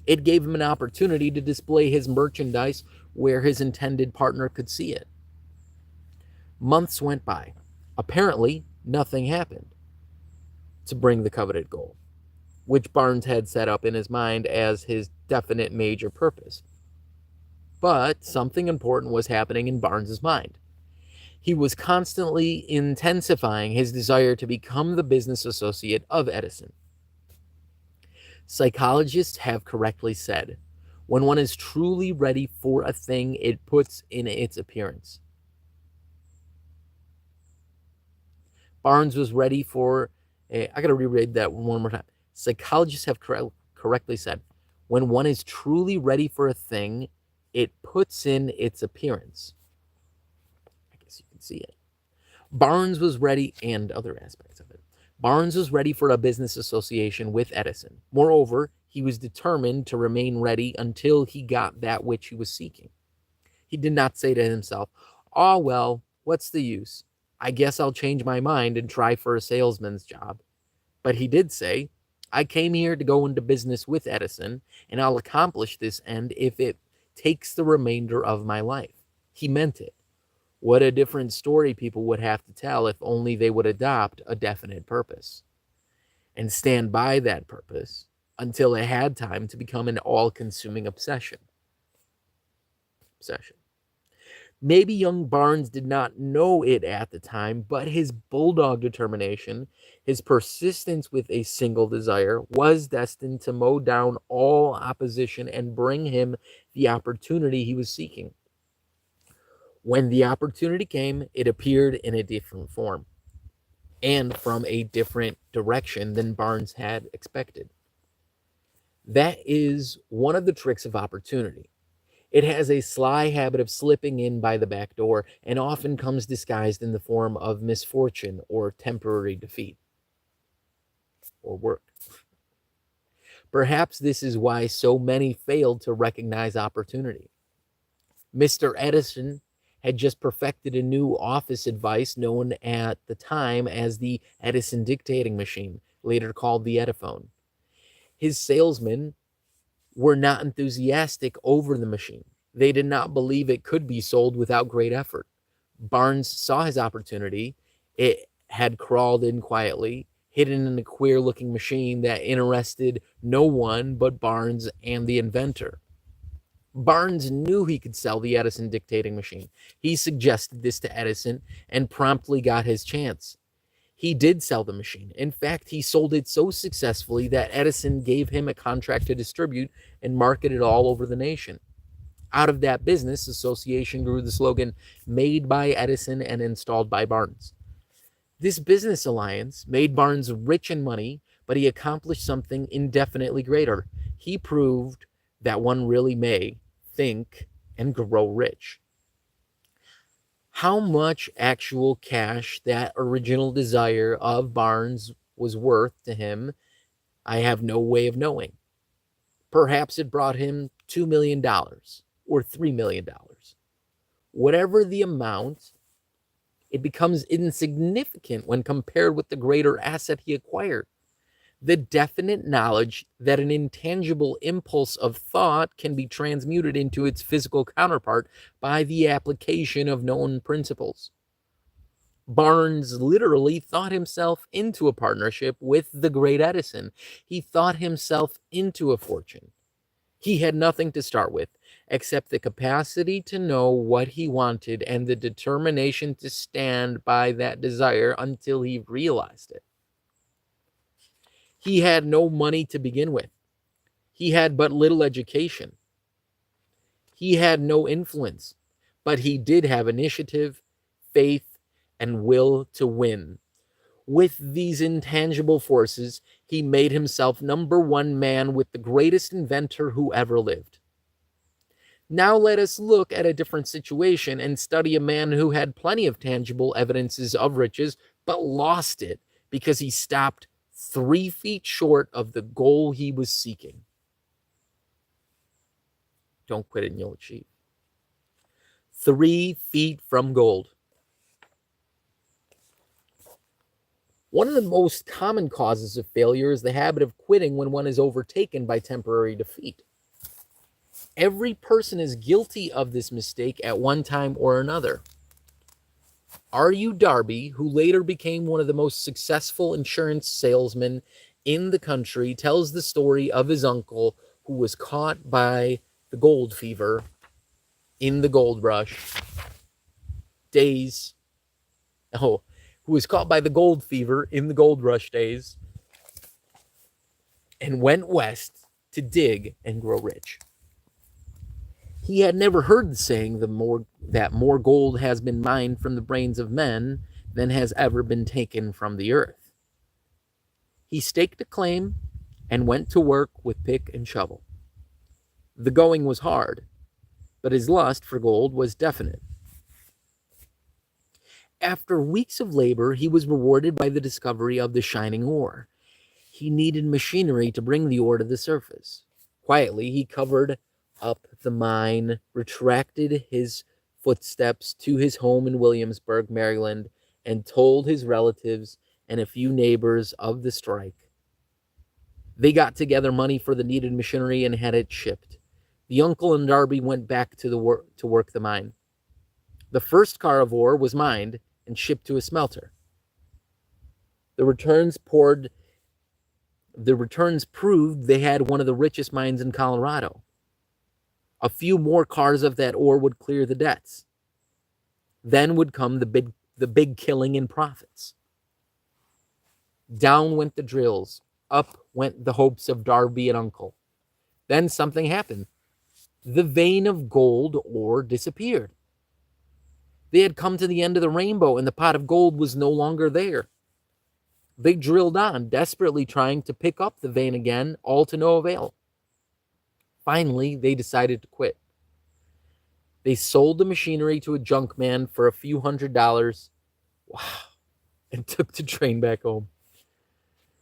It gave him an opportunity to display his merchandise where his intended partner could see it. Months went by. Apparently, nothing happened to bring the coveted goal, which Barnes had set up in his mind as his definite major purpose. But something important was happening in Barnes's mind. He was constantly intensifying his desire to become the business associate of Edison. Psychologists have correctly said, when one is truly ready for a thing, it puts in its appearance. Barnes was ready for I got to reread that one more time. Psychologists have correctly said, when one is truly ready for a thing, it puts in its appearance. I guess you can see it. Barnes was ready, and other aspects of it. Barnes was ready for a business association with Edison. Moreover, he was determined to remain ready until he got that which he was seeking. He did not say to himself, "Oh, well, what's the use? I guess I'll change my mind and try for a salesman's job." But he did say, "I came here to go into business with Edison, and I'll accomplish this end if it takes the remainder of my life." He meant it. What a different story people would have to tell if only they would adopt a definite purpose and stand by that purpose until it had time to become an all-consuming obsession. Maybe young Barnes did not know it at the time, but his bulldog determination, his persistence with a single desire, was destined to mow down all opposition and bring him the opportunity he was seeking. When the opportunity came, it appeared in a different form and from a different direction than Barnes had expected. That is one of the tricks of opportunity. It has a sly habit of slipping in by the back door and often comes disguised in the form of misfortune or temporary defeat or work. Perhaps this is why so many failed to recognize opportunity. Mr. Edison had just perfected a new office device known at the time as the Edison dictating machine, later called the Ediphone. His salesmen were not enthusiastic over the machine. They did not believe it could be sold without great effort. Barnes saw his opportunity. It had crawled in quietly, hidden in a queer-looking machine that interested no one but Barnes and the inventor. Barnes knew he could sell the Edison dictating machine. He suggested this to Edison and promptly got his chance. He did sell the machine. In fact, he sold it so successfully that Edison gave him a contract to distribute and market it all over the nation. Out of that business association grew the slogan, "Made by Edison and installed by Barnes." This business alliance made Barnes rich in money, but he accomplished something indefinitely greater. He proved that one really may think and grow rich. How much actual cash that original desire of Barnes was worth to him, I have no way of knowing. Perhaps it brought him $2 million or $3 million. Whatever the amount, it becomes insignificant when compared with the greater asset he acquired. The definite knowledge that an intangible impulse of thought can be transmuted into its physical counterpart by the application of known principles. Barnes literally thought himself into a partnership with the great Edison. He thought himself into a fortune. He had nothing to start with except the capacity to know what he wanted and the determination to stand by that desire until he realized it. He had no money to begin with. He had but little education. He had no influence, but he did have initiative, faith, and will to win. With these intangible forces, he made himself number one man with the greatest inventor who ever lived. Now let us look at a different situation and study a man who had plenty of tangible evidences of riches, but lost it because he stopped 3 feet short of the goal he was seeking. Don't quit and you'll achieve. 3 feet from gold. One of the most common causes of failure is the habit of quitting when one is overtaken by temporary defeat. Every person is guilty of this mistake at one time or another. R.U. Darby, who later became one of the most successful insurance salesmen in the country, tells the story of his uncle who was caught by the gold fever in the gold rush days. Who was caught by the gold fever in the gold rush days and went west to dig and grow rich. He had never heard the saying that more gold has been mined from the brains of men than has ever been taken from the earth. He staked a claim and went to work with pick and shovel. The going was hard, but his lust for gold was definite. After weeks of labor, he was rewarded by the discovery of the shining ore. He needed machinery to bring the ore to the surface. Quietly, he covered up the mine, retracted his footsteps to his home in Williamsburg, Maryland, and told his relatives and a few neighbors of the strike. They got together money for the needed machinery and had it shipped. The uncle and Darby went back to work the mine. The first car of ore was mined and shipped to a smelter. The returns proved they had one of the richest mines in Colorado. A few more cars of that ore would clear the debts. Then would come the big killing in profits. Down went the drills. Up went the hopes of Darby and Uncle. Then something happened. The vein of gold ore disappeared. They had come to the end of the rainbow, and the pot of gold was no longer there. They drilled on, desperately trying to pick up the vein again, all to no avail. Finally, they decided to quit. They sold the machinery to a junk man for a few $100s. Wow. And took the train back home.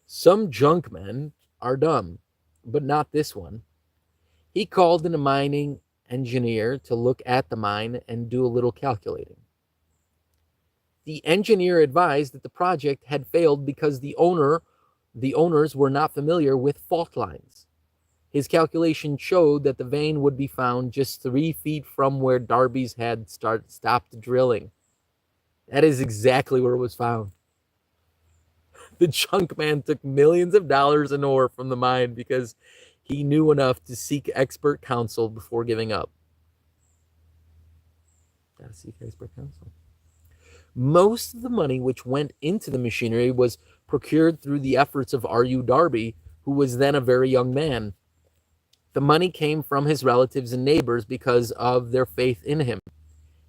Some junk men are dumb, but not this one. He called in a mining engineer to look at the mine and do a little calculating. The engineer advised that the project had failed because the owners were not familiar with fault lines. His calculation showed that the vein would be found just 3 feet from where Darby's had stopped drilling. That is exactly where it was found. The junk man took millions of dollars in ore from the mine because he knew enough to seek expert counsel before giving up. Gotta seek expert counsel. Most of the money which went into the machinery was procured through the efforts of R.U. Darby, who was then a very young man. The money came from his relatives and neighbors because of their faith in him.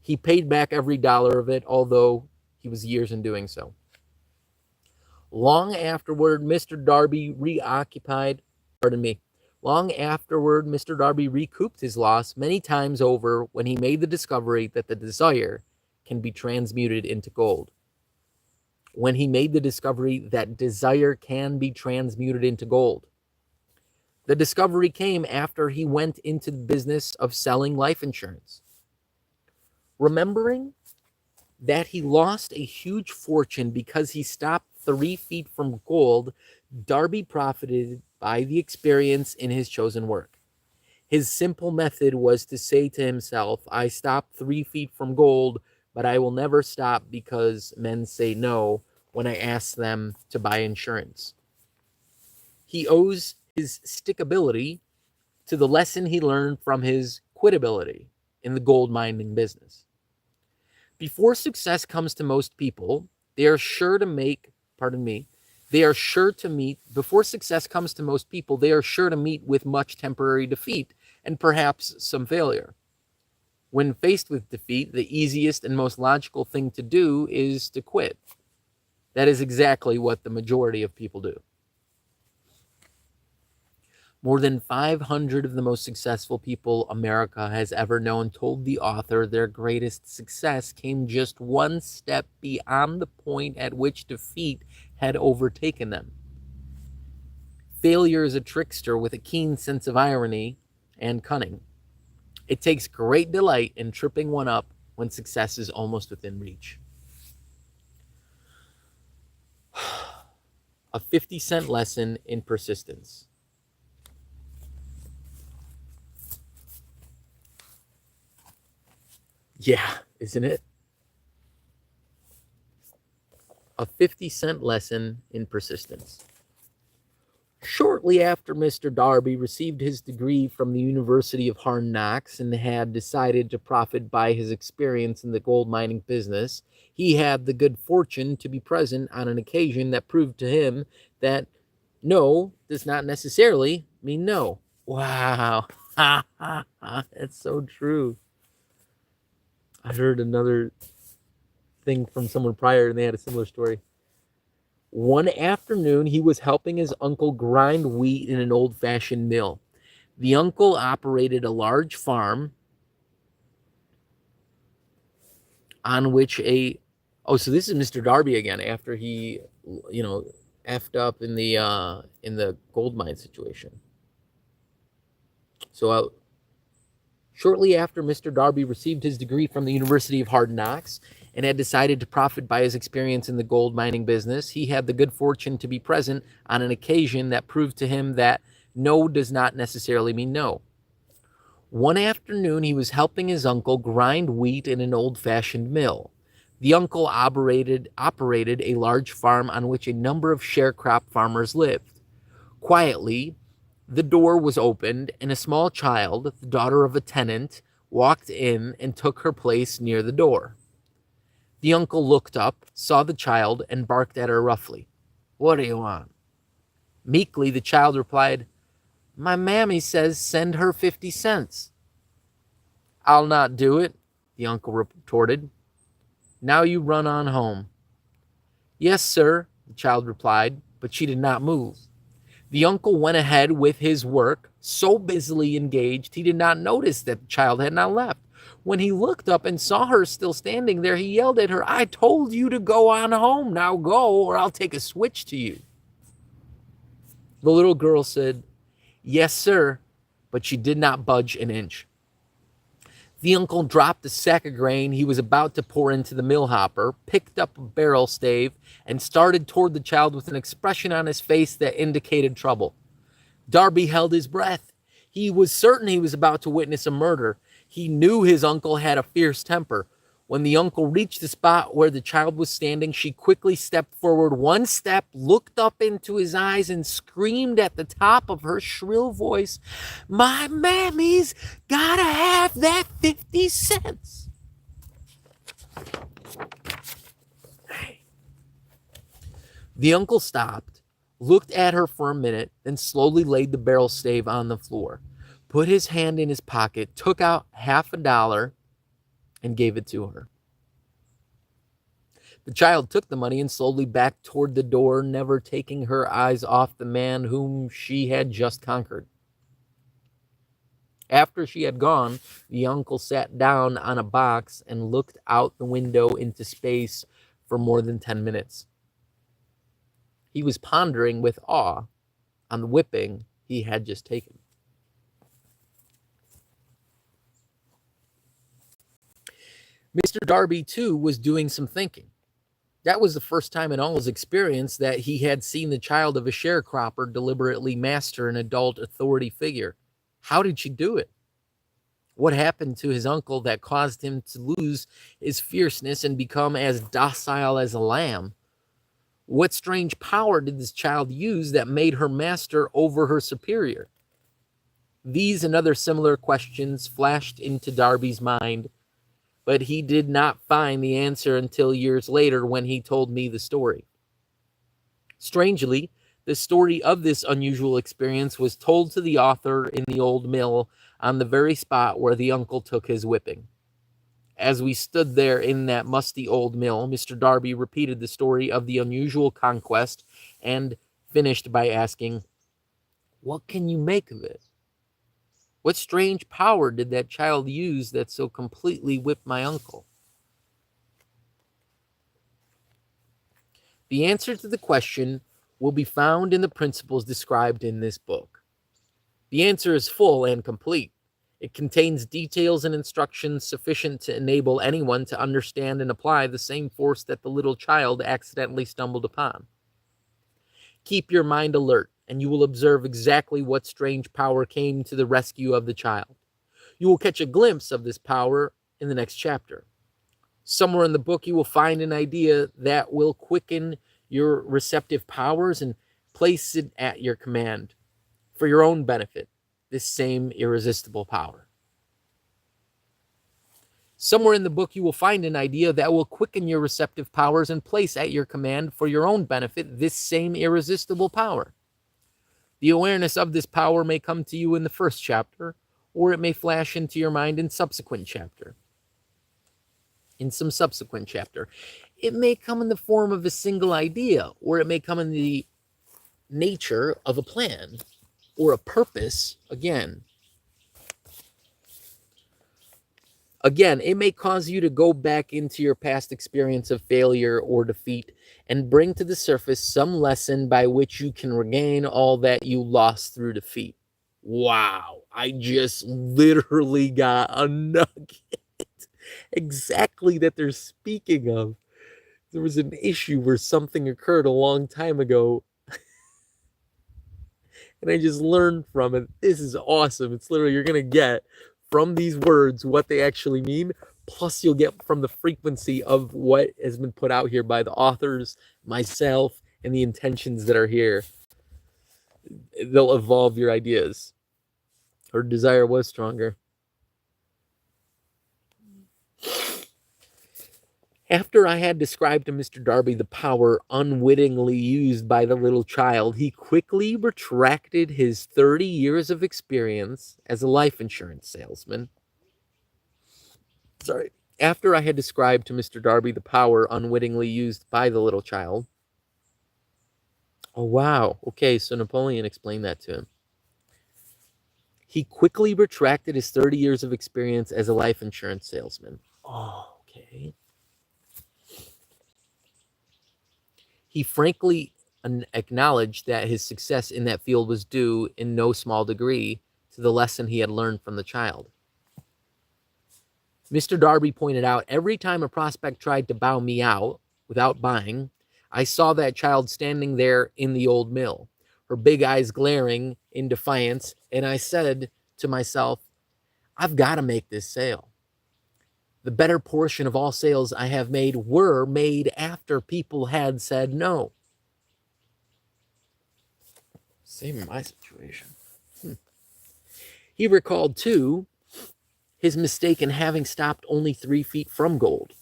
He paid back every dollar of it, although he was years in doing so. Long afterward, Mr. Darby recouped his loss many times over when he made the discovery that the desire can be transmuted into gold. When he made the discovery that desire can be transmuted into gold. The discovery came after he went into the business of selling life insurance. Remembering that he lost a huge fortune because he stopped 3 feet from gold, Darby profited by the experience in his chosen work. His simple method was to say to himself, I stopped 3 feet from gold, but I will never stop because men say no when I ask them to buy insurance. He owes his stickability to the lesson he learned from his quitability in the gold mining business. Before success comes to most people, they are sure to make, pardon me, they are sure to meet, before success comes to most people, they are sure to meet with much temporary defeat and perhaps some failure. When faced with defeat, the easiest and most logical thing to do is to quit. That is exactly what the majority of people do. More than 500 of the most successful people America has ever known told the author their greatest success came just one step beyond the point at which defeat had overtaken them. Failure is a trickster with a keen sense of irony and cunning. It takes great delight in tripping one up when success is almost within reach. A 50-cent lesson in persistence. Yeah, isn't it? A 50-cent lesson in persistence. Shortly after Mr. Darby received his degree from the University of Hard Knocks and had decided to profit by his experience in the gold mining business, he had the good fortune to be present on an occasion that proved to him that no does not necessarily mean no. Wow. That's so true. I heard another thing from someone prior and they had a similar story. One afternoon, he was helping his uncle grind wheat in an old-fashioned mill. The uncle operated a large farm on which so this is Mr. Darby again after he, effed up in the gold mine situation. So shortly after Mr. Darby received his degree from the University of Hard Knocks and had decided to profit by his experience in the gold mining business, he had the good fortune to be present on an occasion that proved to him that no does not necessarily mean no. One afternoon, he was helping his uncle grind wheat in an old-fashioned mill. The uncle operated a large farm on which a number of sharecrop farmers lived. Quietly, the door was opened, and a small child, the daughter of a tenant, walked in and took her place near the door. The uncle looked up, saw the child, and barked at her roughly. "What do you want?" Meekly, the child replied, "My mammy says send her 50 cents. "I'll not do it," the uncle retorted. "Now you run on home." "Yes, sir," the child replied, but she did not move. The uncle went ahead with his work, so busily engaged he did not notice that the child had not left. When he looked up and saw her still standing there, he yelled at her, "I told you to go on home. Now go, or I'll take a switch to you." The little girl said, "Yes, sir," but she did not budge an inch. The uncle dropped a sack of grain he was about to pour into the mill hopper, picked up a barrel stave, and started toward the child with an expression on his face that indicated trouble. Darby held his breath. He was certain he was about to witness a murder. He knew his uncle had a fierce temper. When the uncle reached the spot where the child was standing, she quickly stepped forward one step, looked up into his eyes, and screamed at the top of her shrill voice, "My mammy's gotta have that 50 cents. The uncle stopped, looked at her for a minute, then slowly laid the barrel stave on the floor, put his hand in his pocket, took out $50, and gave it to her. The child took the money and slowly backed toward the door, never taking her eyes off the man whom she had just conquered. After she had gone, the uncle sat down on a box and looked out the window into space for more than 10 minutes. He was pondering with awe on the whipping he had just taken. Mr. Darby, too, was doing some thinking. That was the first time in all his experience that he had seen the child of a sharecropper deliberately master an adult authority figure. How did she do it? What happened to his uncle that caused him to lose his fierceness and become as docile as a lamb? What strange power did this child use that made her master over her superior? These and other similar questions flashed into Darby's mind, but he did not find the answer until years later when he told me the story. Strangely, the story of this unusual experience was told to the author in the old mill on the very spot where the uncle took his whipping. As we stood there in that musty old mill, Mr. Darby repeated the story of the unusual conquest and finished by asking, "What can you make of it? What strange power did that child use that so completely whipped my uncle?" The answer to the question will be found in the principles described in this book. The answer is full and complete. It contains details and instructions sufficient to enable anyone to understand and apply the same force that the little child accidentally stumbled upon. Keep your mind alert, and you will observe exactly what strange power came to the rescue of the child. You will catch a glimpse of this power in the next chapter. Somewhere in the book, you will find an idea that will quicken your receptive powers and place it at your command for your own benefit, this same irresistible power. Somewhere in the book, you will find an idea that will quicken your receptive powers and place at your command for your own benefit this same irresistible power. The awareness of this power may come to you in the first chapter, or it may flash into your mind in some subsequent chapter. It may come in the form of a single idea, or it may come in the nature of a plan or a purpose. Again, it may cause you to go back into your past experience of failure or defeat and bring to the surface some lesson by which you can regain all that you lost through defeat. Wow, I just literally got a nugget exactly that they're speaking of. There was an issue where something occurred a long time ago, and I just learned from it. This is awesome. It's literally, you're going to get from these words what they actually mean, plus you'll get from the frequency of what has been put out here by the authors, myself, and the intentions that are here. They'll evolve your ideas. Her desire was stronger. After I had described to Mr. Darby the power unwittingly used by the little child, he quickly retracted his 30 years of experience as a life insurance salesman. After I had described to Mr. Darby the power unwittingly used by the little child. Oh, wow. Okay, so Napoleon explained that to him. He quickly retracted his 30 years of experience as a life insurance salesman. Oh, okay. He frankly acknowledged that his success in that field was due in no small degree to the lesson he had learned from the child. Mr. Darby pointed out, every time a prospect tried to bow me out without buying, I saw that child standing there in the old mill, her big eyes glaring in defiance, and I said to myself, I've got to make this sale. The better portion of all sales I have made were made after people had said no. Same in my situation. He recalled, too, his mistake in having stopped only 3 feet from gold,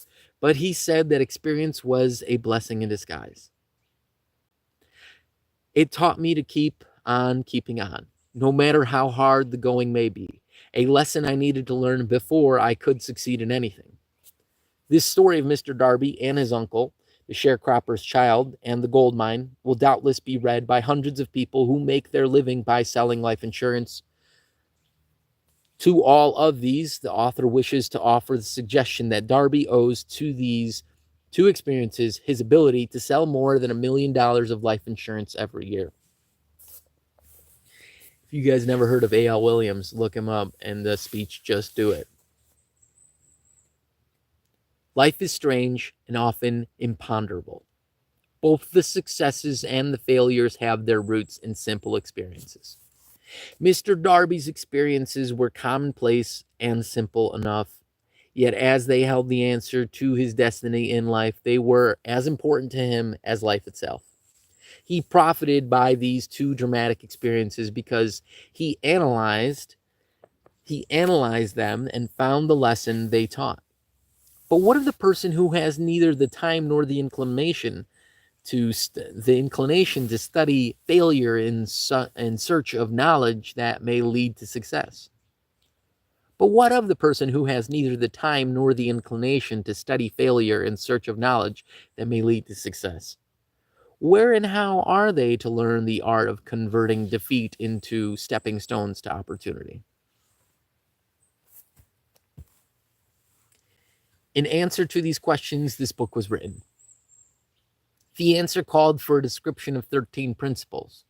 but he said that experience was a blessing in disguise. It taught me to keep on keeping on, no matter how hard the going may be, a lesson I needed to learn before I could succeed in anything. This story of Mr. Darby and his uncle, the sharecropper's child, and the gold mine will doubtless be read by hundreds of people who make their living by selling life insurance. To all of these, the author wishes to offer the suggestion that Darby owes to these two experiences his ability to sell more than $1 million of life insurance every year. If you guys never heard of A.L. Williams, look him up and the speech, Just Do It. Life is strange and often imponderable. Both the successes and the failures have their roots in simple experiences. Mr. Darby's experiences were commonplace and simple enough, yet as they held the answer to his destiny in life, they were as important to him as life itself. He profited by these two dramatic experiences because he analyzed them and found the lesson they taught. But what of the person who has neither the time nor the inclination to study failure in search of knowledge that may lead to success? But what of the person who has neither the time nor the inclination to study failure in search of knowledge that may lead to success? Where and how are they to learn the art of converting defeat into stepping stones to opportunity? In answer to these questions, this book was written. The answer called for a description of 13 principles.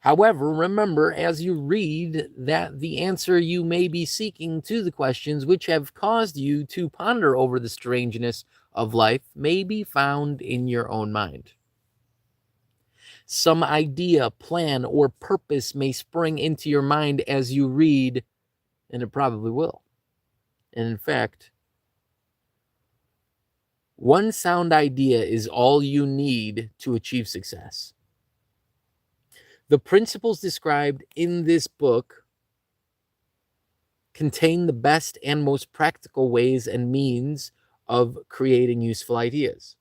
However, remember as you read that the answer you may be seeking to the questions which have caused you to ponder over the strangeness of life may be found in your own mind. Some idea, plan, or purpose may spring into your mind as you read, and it probably will. And in fact, one sound idea is all you need to achieve success. The principles described in this book contain the best and most practical ways and means of creating useful ideas.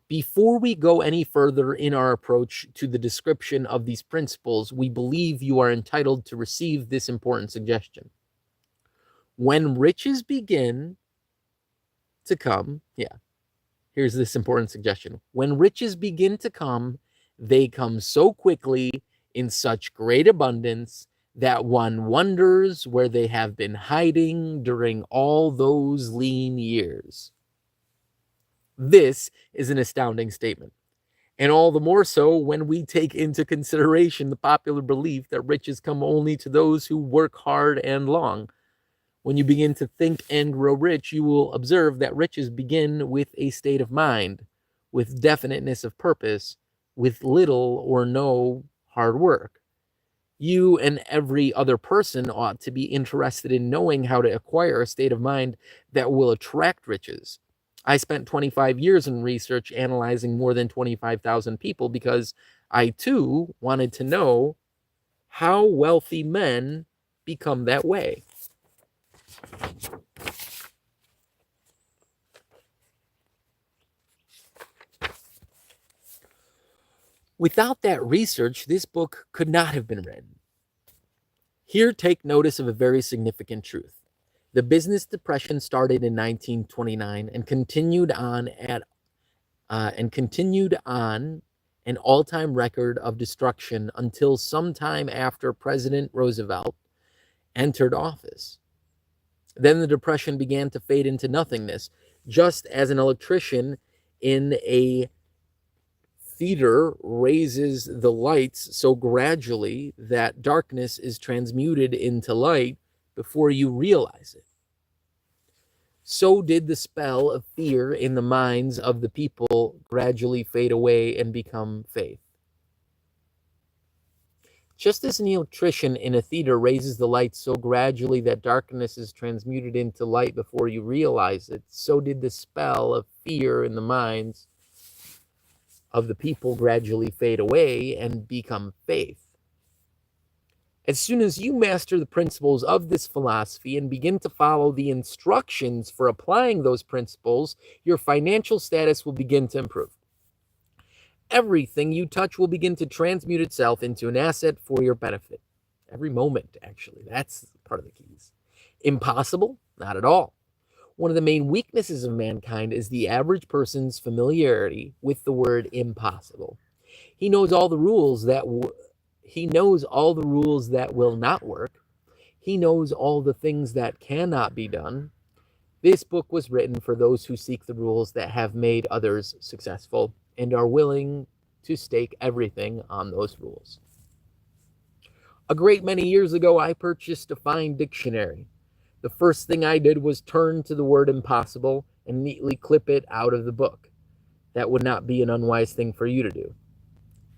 Before we go any further in our approach to the description of these principles, we believe you are entitled to receive this important suggestion. When riches begin to come, here's this important suggestion. When riches begin to come, they come so quickly in such great abundance that one wonders where they have been hiding during all those lean years. This is an astounding statement, and all the more so when we take into consideration the popular belief that riches come only to those who work hard and long. When you begin to think and grow rich, you will observe that riches begin with a state of mind, with definiteness of purpose, with little or no hard work. You and every other person ought to be interested in knowing how to acquire a state of mind that will attract riches. I spent 25 years in research analyzing more than 25,000 people because I too wanted to know how wealthy men become that way. Without that research, this book could not have been written. Here, take notice of a very significant truth. The business depression started in 1929 and continued on an all-time record of destruction until sometime after President Roosevelt entered office. Then the depression began to fade into nothingness, just as an electrician in a theater raises the lights so gradually that darkness is transmuted into light before you realize it. So did the spell of fear in the minds of the people gradually fade away and become faith. Just as an electrician in a theater raises the lights so gradually that darkness is transmuted into light before you realize it, so did the spell of fear in the minds of the people gradually fade away and become faith. As soon as you master the principles of this philosophy and begin to follow the instructions for applying those principles, your financial status will begin to improve. Everything you touch will begin to transmute itself into an asset for your benefit. Every moment, actually. That's part of the keys. Impossible? Not at all. One of the main weaknesses of mankind is the average person's familiarity with the word impossible. He knows all the rules that will not work. He knows all the things that cannot be done. This book was written for those who seek the rules that have made others successful and are willing to stake everything on those rules. A great many years ago, I purchased a fine dictionary. The first thing I did was turn to the word impossible and neatly clip it out of the book. That would not be an unwise thing for you to do.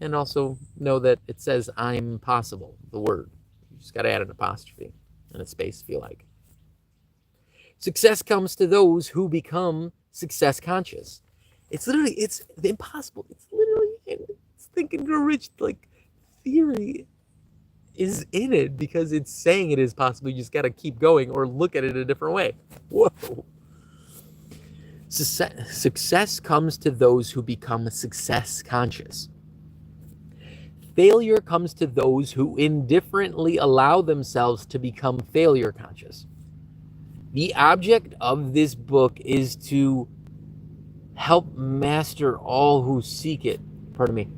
And also know that it says I'm possible, the word. You just got to add an apostrophe and a space if you like. Success comes to those who become success conscious. It's impossible. It's Think and Grow Rich, like, theory is in it because it's saying it is possible. You just got to keep going or look at it a different way. Whoa. Success comes to those who become success conscious. Failure comes to those who indifferently allow themselves to become failure conscious. The object of this book is to help master all who seek it. Pardon me.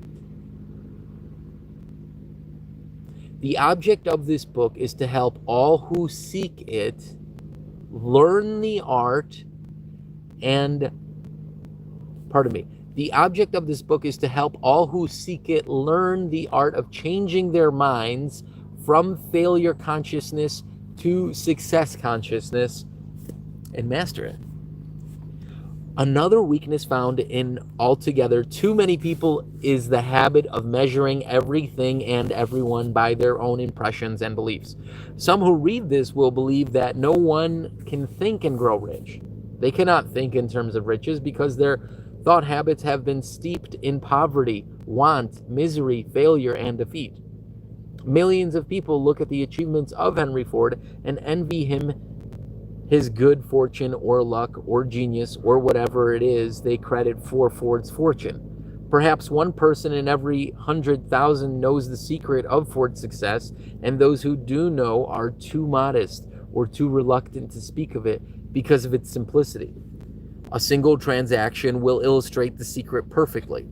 The object of this book is to help all who seek it learn the art and, pardon me, the object of this book is to help all who seek it learn the art of changing their minds from failure consciousness to success consciousness and master it. Another weakness found in altogether too many people is the habit of measuring everything and everyone by their own impressions and beliefs. Some who read this will believe that no one can think and grow rich. They cannot think in terms of riches because their thought habits have been steeped in poverty, want, misery, failure, and defeat. Millions of people look at the achievements of Henry Ford and envy him his good fortune or luck or genius or whatever it is they credit for Ford's fortune. Perhaps one person in every 100,000 knows the secret of Ford's success, and those who do know are too modest or too reluctant to speak of it because of its simplicity. A single transaction will illustrate the secret perfectly.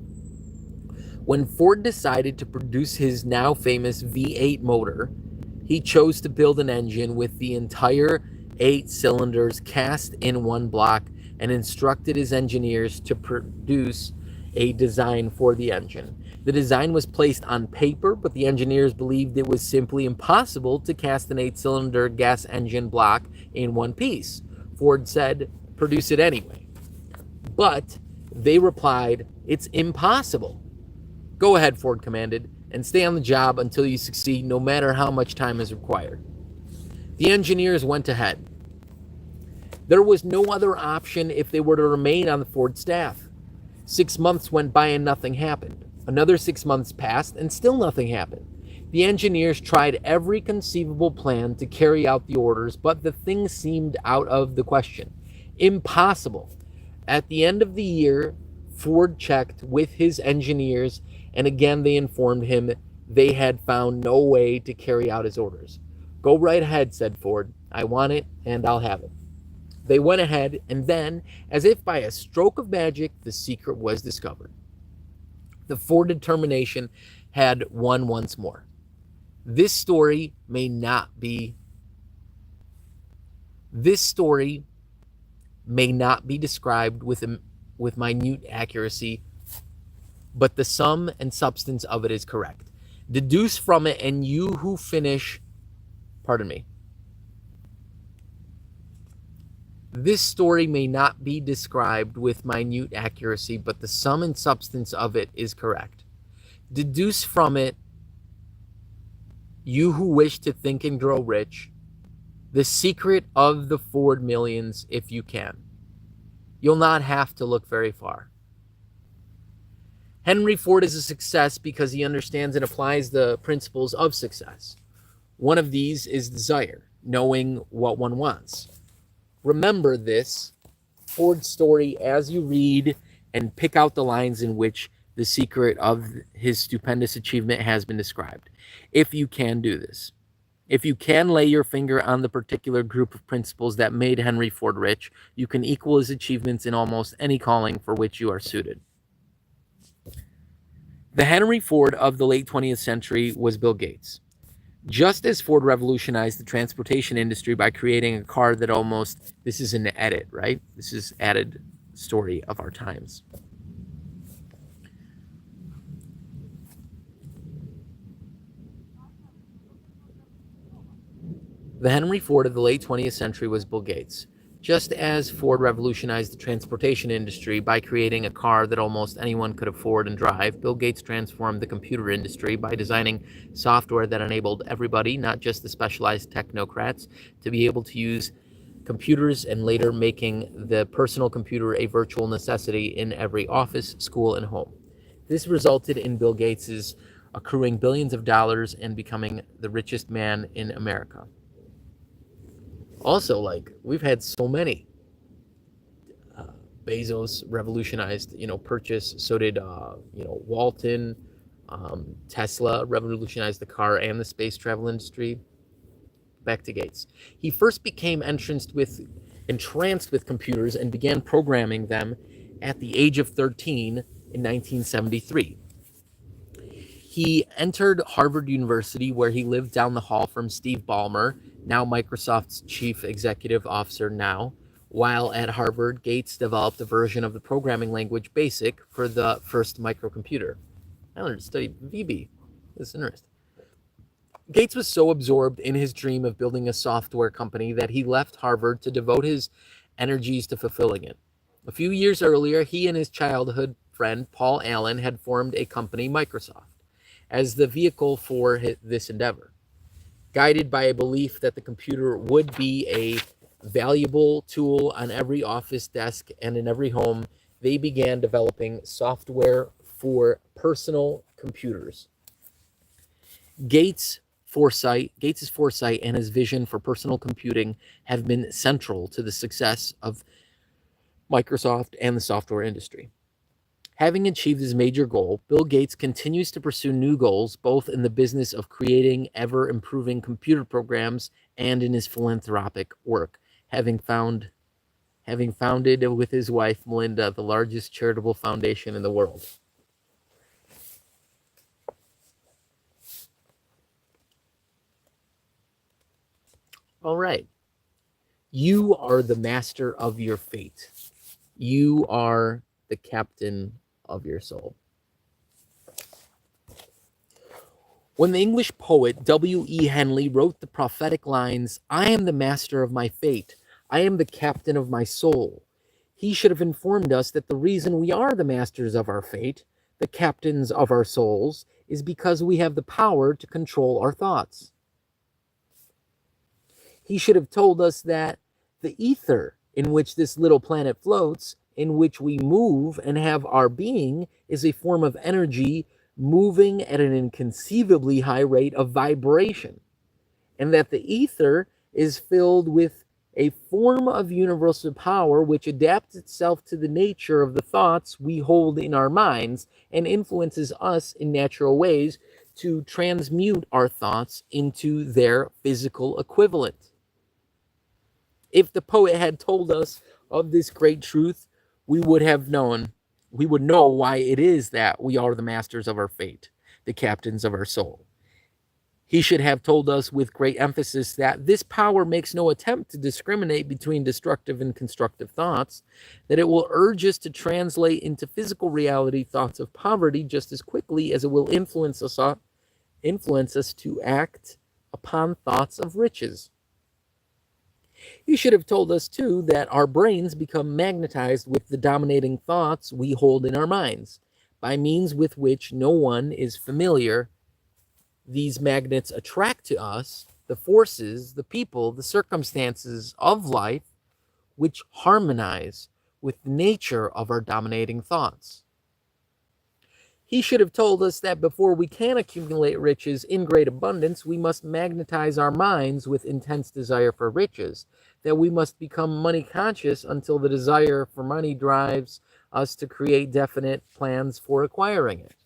When Ford decided to produce his now famous V8 motor, he chose to build an engine with the entire 8 cylinders cast in one block and instructed his engineers to produce a design for the engine. The design was placed on paper, but the engineers believed it was simply impossible to cast an 8-cylinder gas engine block in one piece. Ford said, "Produce it anyway." But they replied, "It's impossible." "Go ahead," Ford commanded, "and stay on the job until you succeed, no matter how much time is required." The engineers went ahead. There was no other option if they were to remain on the Ford staff. 6 months went by and nothing happened. Another 6 months passed and still nothing happened. The engineers tried every conceivable plan to carry out the orders, but the thing seemed out of the question. Impossible. At the end of the year, Ford checked with his engineers, and again they informed him they had found no way to carry out his orders. "Go right ahead," said Ford. "I want it, and I'll have it." They went ahead, and then, as if by a stroke of magic, the secret was discovered. The Ford determination had won once more. This story may not be described with minute accuracy, but the sum and substance of it is correct. Deduce from it, and you who finish, pardon me. This story may not be described with minute accuracy, but the sum and substance of it is correct. Deduce from it, you who wish to think and grow rich, the secret of the Ford millions if you can. You'll not have to look very far. Henry Ford is a success because he understands and applies the principles of success. One of these is desire, knowing what one wants. Remember this Ford story as you read and pick out the lines in which the secret of his stupendous achievement has been described. If you can do this, if you can lay your finger on the particular group of principles that made Henry Ford rich, you can equal his achievements in almost any calling for which you are suited. The Henry Ford of the late 20th century was Bill Gates. Just as Ford revolutionized the transportation industry by creating a car that almost, this is an edit, right? This is added story of our times. The Henry Ford of the late 20th century was Bill Gates. Just as Ford revolutionized the transportation industry by creating a car that almost anyone could afford and drive, Bill Gates transformed the computer industry by designing software that enabled everybody, not just the specialized technocrats, to be able to use computers, and later making the personal computer a virtual necessity in every office, school, and home. This resulted in Bill Gates' accruing billions of dollars and becoming the richest man in America. Also, like, we've had so many. Bezos revolutionized, purchase. So did, Walton. Tesla revolutionized the car and the space travel industry. Back to Gates. He first became entranced with computers and began programming them at the age of 13 in 1973. He entered Harvard University, where he lived down the hall from Steve Ballmer, now Microsoft's chief executive officer now. While at Harvard, Gates developed a version of the programming language BASIC for the first microcomputer. I learned to study VB. This is interesting. Gates was so absorbed in his dream of building a software company that he left Harvard to devote his energies to fulfilling it. A few years earlier, he and his childhood friend Paul Allen had formed a company, Microsoft, as the vehicle for this endeavor. Guided by a belief that the computer would be a valuable tool on every office desk and in every home, they began developing software for personal computers. Gates' foresight and his vision for personal computing have been central to the success of Microsoft and the software industry. Having achieved his major goal, Bill Gates continues to pursue new goals, both in the business of creating ever-improving computer programs and in his philanthropic work, having founded with his wife, Melinda, the largest charitable foundation in the world. All right. You are the master of your fate. You are the captain of your soul. When the English poet W.E. Henley wrote the prophetic lines, "I am the master of my fate, I am the captain of my soul," he should have informed us that the reason we are the masters of our fate, the captains of our souls, is because we have the power to control our thoughts. He should have told us that the ether in which this little planet floats, in which we move and have our being, is a form of energy moving at an inconceivably high rate of vibration, and that the ether is filled with a form of universal power which adapts itself to the nature of the thoughts we hold in our minds and influences us in natural ways to transmute our thoughts into their physical equivalent. If the poet had told us of this great truth, we would know why it is that we are the masters of our fate, the captains of our soul. He should have told us with great emphasis that this power makes no attempt to discriminate between destructive and constructive thoughts, that it will urge us to translate into physical reality thoughts of poverty just as quickly as it will influence us to act upon thoughts of riches. He should have told us, too, that our brains become magnetized with the dominating thoughts we hold in our minds. By means with which no one is familiar, these magnets attract to us the forces, the people, the circumstances of life which harmonize with the nature of our dominating thoughts. He should have told us that before we can accumulate riches in great abundance, we must magnetize our minds with intense desire for riches, that we must become money conscious until the desire for money drives us to create definite plans for acquiring it.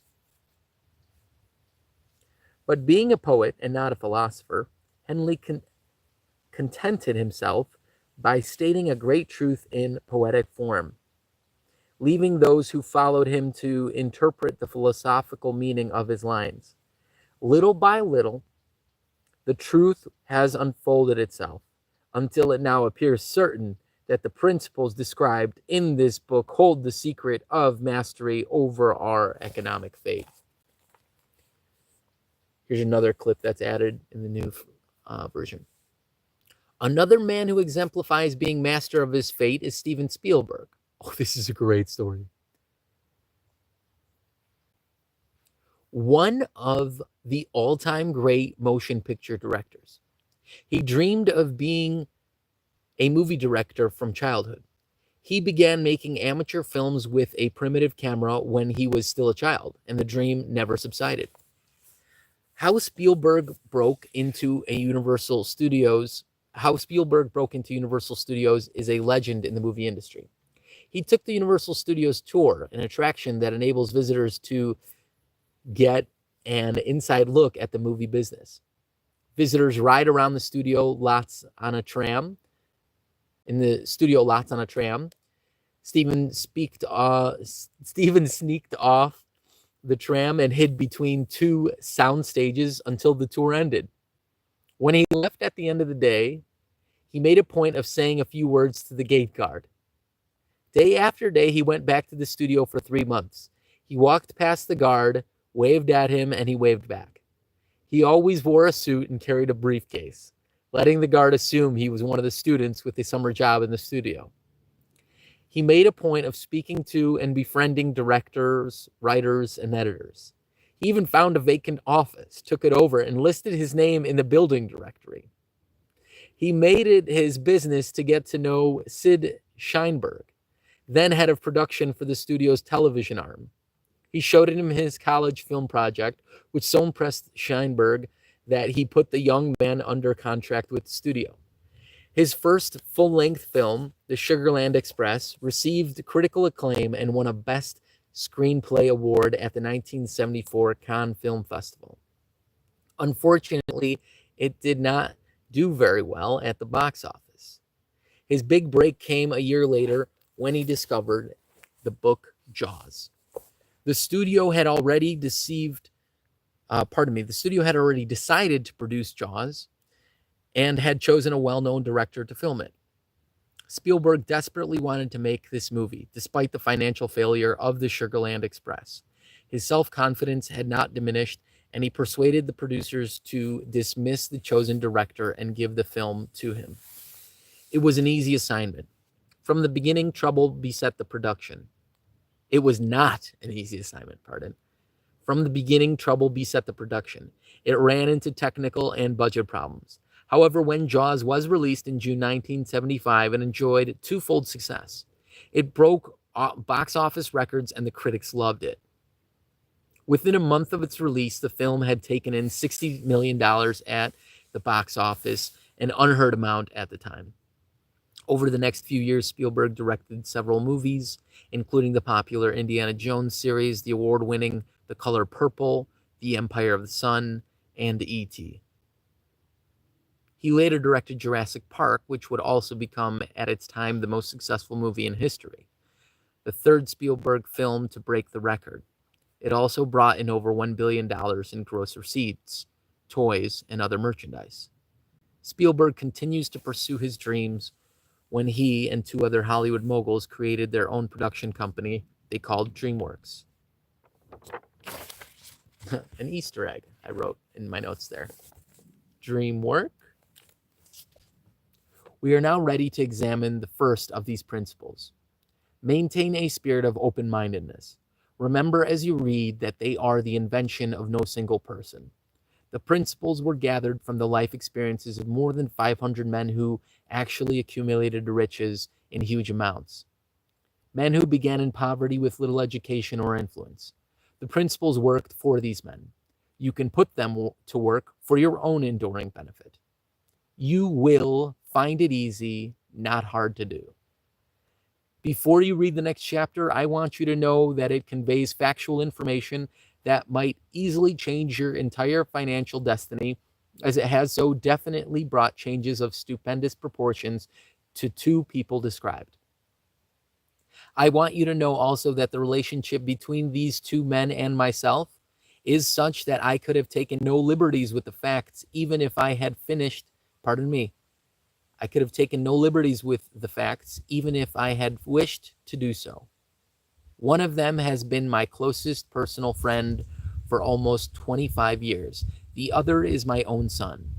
But being a poet and not a philosopher, Henley contented himself by stating a great truth in poetic form, leaving those who followed him to interpret the philosophical meaning of his lines. Little by little, the truth has unfolded itself until it now appears certain that the principles described in this book hold the secret of mastery over our economic fate. Here's another clip that's added in the new version. Another man who exemplifies being master of his fate is Steven Spielberg. Oh, this is a great story. One of the all-time great motion picture directors. He dreamed of being a movie director from childhood. He began making amateur films with a primitive camera when he was still a child, and the dream never subsided. How Spielberg broke into Universal Studios is a legend in the movie industry. He took the Universal Studios tour, an attraction that enables visitors to get an inside look at the movie business. Visitors ride around the studio lots on a tram. Steven sneaked off the tram and hid between two sound stages until the tour ended. When he left at the end of the day, he made a point of saying a few words to the gate guard. Day after day, he went back to the studio for 3 months. He walked past the guard, waved at him, and he waved back. He always wore a suit and carried a briefcase, letting the guard assume he was one of the students with a summer job in the studio. He made a point of speaking to and befriending directors, writers, and editors. He even found a vacant office, took it over, and listed his name in the building directory. He made it his business to get to know Sid Sheinberg, then head of production for the studio's television arm. He showed him his college film project, which so impressed Sheinberg that he put the young man under contract with the studio. His first full-length film, The Sugarland Express, received critical acclaim and won a Best Screenplay Award at the 1974 Cannes Film Festival. Unfortunately, it did not do very well at the box office. His big break came a year later when he discovered the book Jaws. The studio had already decided to produce Jaws and had chosen a well-known director to film it. Spielberg desperately wanted to make this movie, despite the financial failure of The Sugarland Express. His self-confidence had not diminished, and he persuaded the producers to dismiss the chosen director and give the film to him. It was an easy assignment. From the beginning, trouble beset the production. It was not an easy assignment, pardon. From the beginning, trouble beset the production. It ran into technical and budget problems. However, when Jaws was released in June 1975, it enjoyed twofold success. It broke box office records and the critics loved it. Within a month of its release, the film had taken in $60 million at the box office, an unheard amount at the time. Over the next few years, Spielberg directed several movies, including the popular Indiana Jones series, the award-winning The Color Purple, The Empire of the Sun, and E.T. He later directed Jurassic Park, which would also become, at its time, the most successful movie in history, the third Spielberg film to break the record. It also brought in over $1 billion in gross receipts, toys, and other merchandise. Spielberg continues to pursue his dreams when he and two other Hollywood moguls created their own production company they called DreamWorks. An Easter egg, I wrote in my notes there. DreamWorks. We are now ready to examine the first of these principles. Maintain a spirit of open-mindedness. Remember as you read that they are the invention of no single person. The principles were gathered from the life experiences of more than 500 men who actually accumulated riches in huge amounts. Men who began in poverty with little education or influence. The principles worked for these men. You can put them to work for your own enduring benefit. You will find it easy, not hard to do. Before you read the next chapter, I want you to know that it conveys factual information that might easily change your entire financial destiny, as it has so definitely brought changes of stupendous proportions to two people described. I want you to know also that the relationship between these two men and myself is such that I could have taken no liberties with the facts, even if I had finished, I could have taken no liberties with the facts, even if I had wished to do so. One of them has been my closest personal friend for almost 25 years. The other is my own son.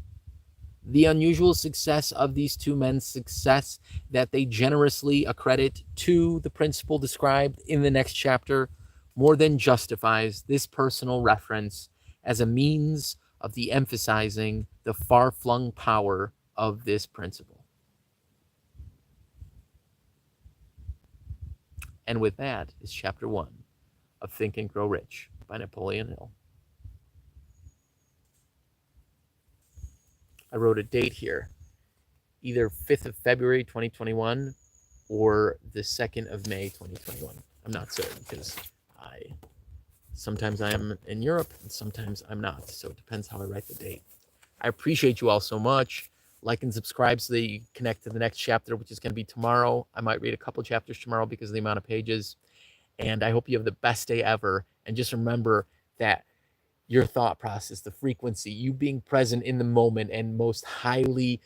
The unusual success of these two men's success that they generously accredit to the principle described in the next chapter more than justifies this personal reference as a means of the emphasizing the far-flung power of this principle. And with that is chapter 1 of Think and Grow Rich by Napoleon Hill. I wrote a date here, either 5th of February 2021 or the 2nd of May 2021. I'm not certain because sometimes I am in Europe and sometimes I'm not, so it depends how I write the date. I appreciate you all so much. Like and subscribe so that you connect to the next chapter, which is going to be tomorrow. I might read a couple chapters tomorrow because of the amount of pages. And I hope you have the best day ever. And just remember that your thought process, the frequency, you being present in the moment and most highly,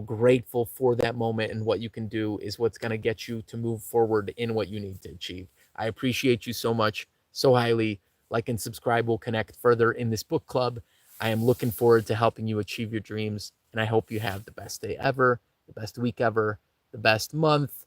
grateful for that moment and what you can do is what's going to get you to move forward in what you need to achieve. I appreciate you so much, so highly. Like and subscribe. We'll connect further in this book club. I am looking forward to helping you achieve your dreams. And I hope you have the best day ever, the best week ever, the best month,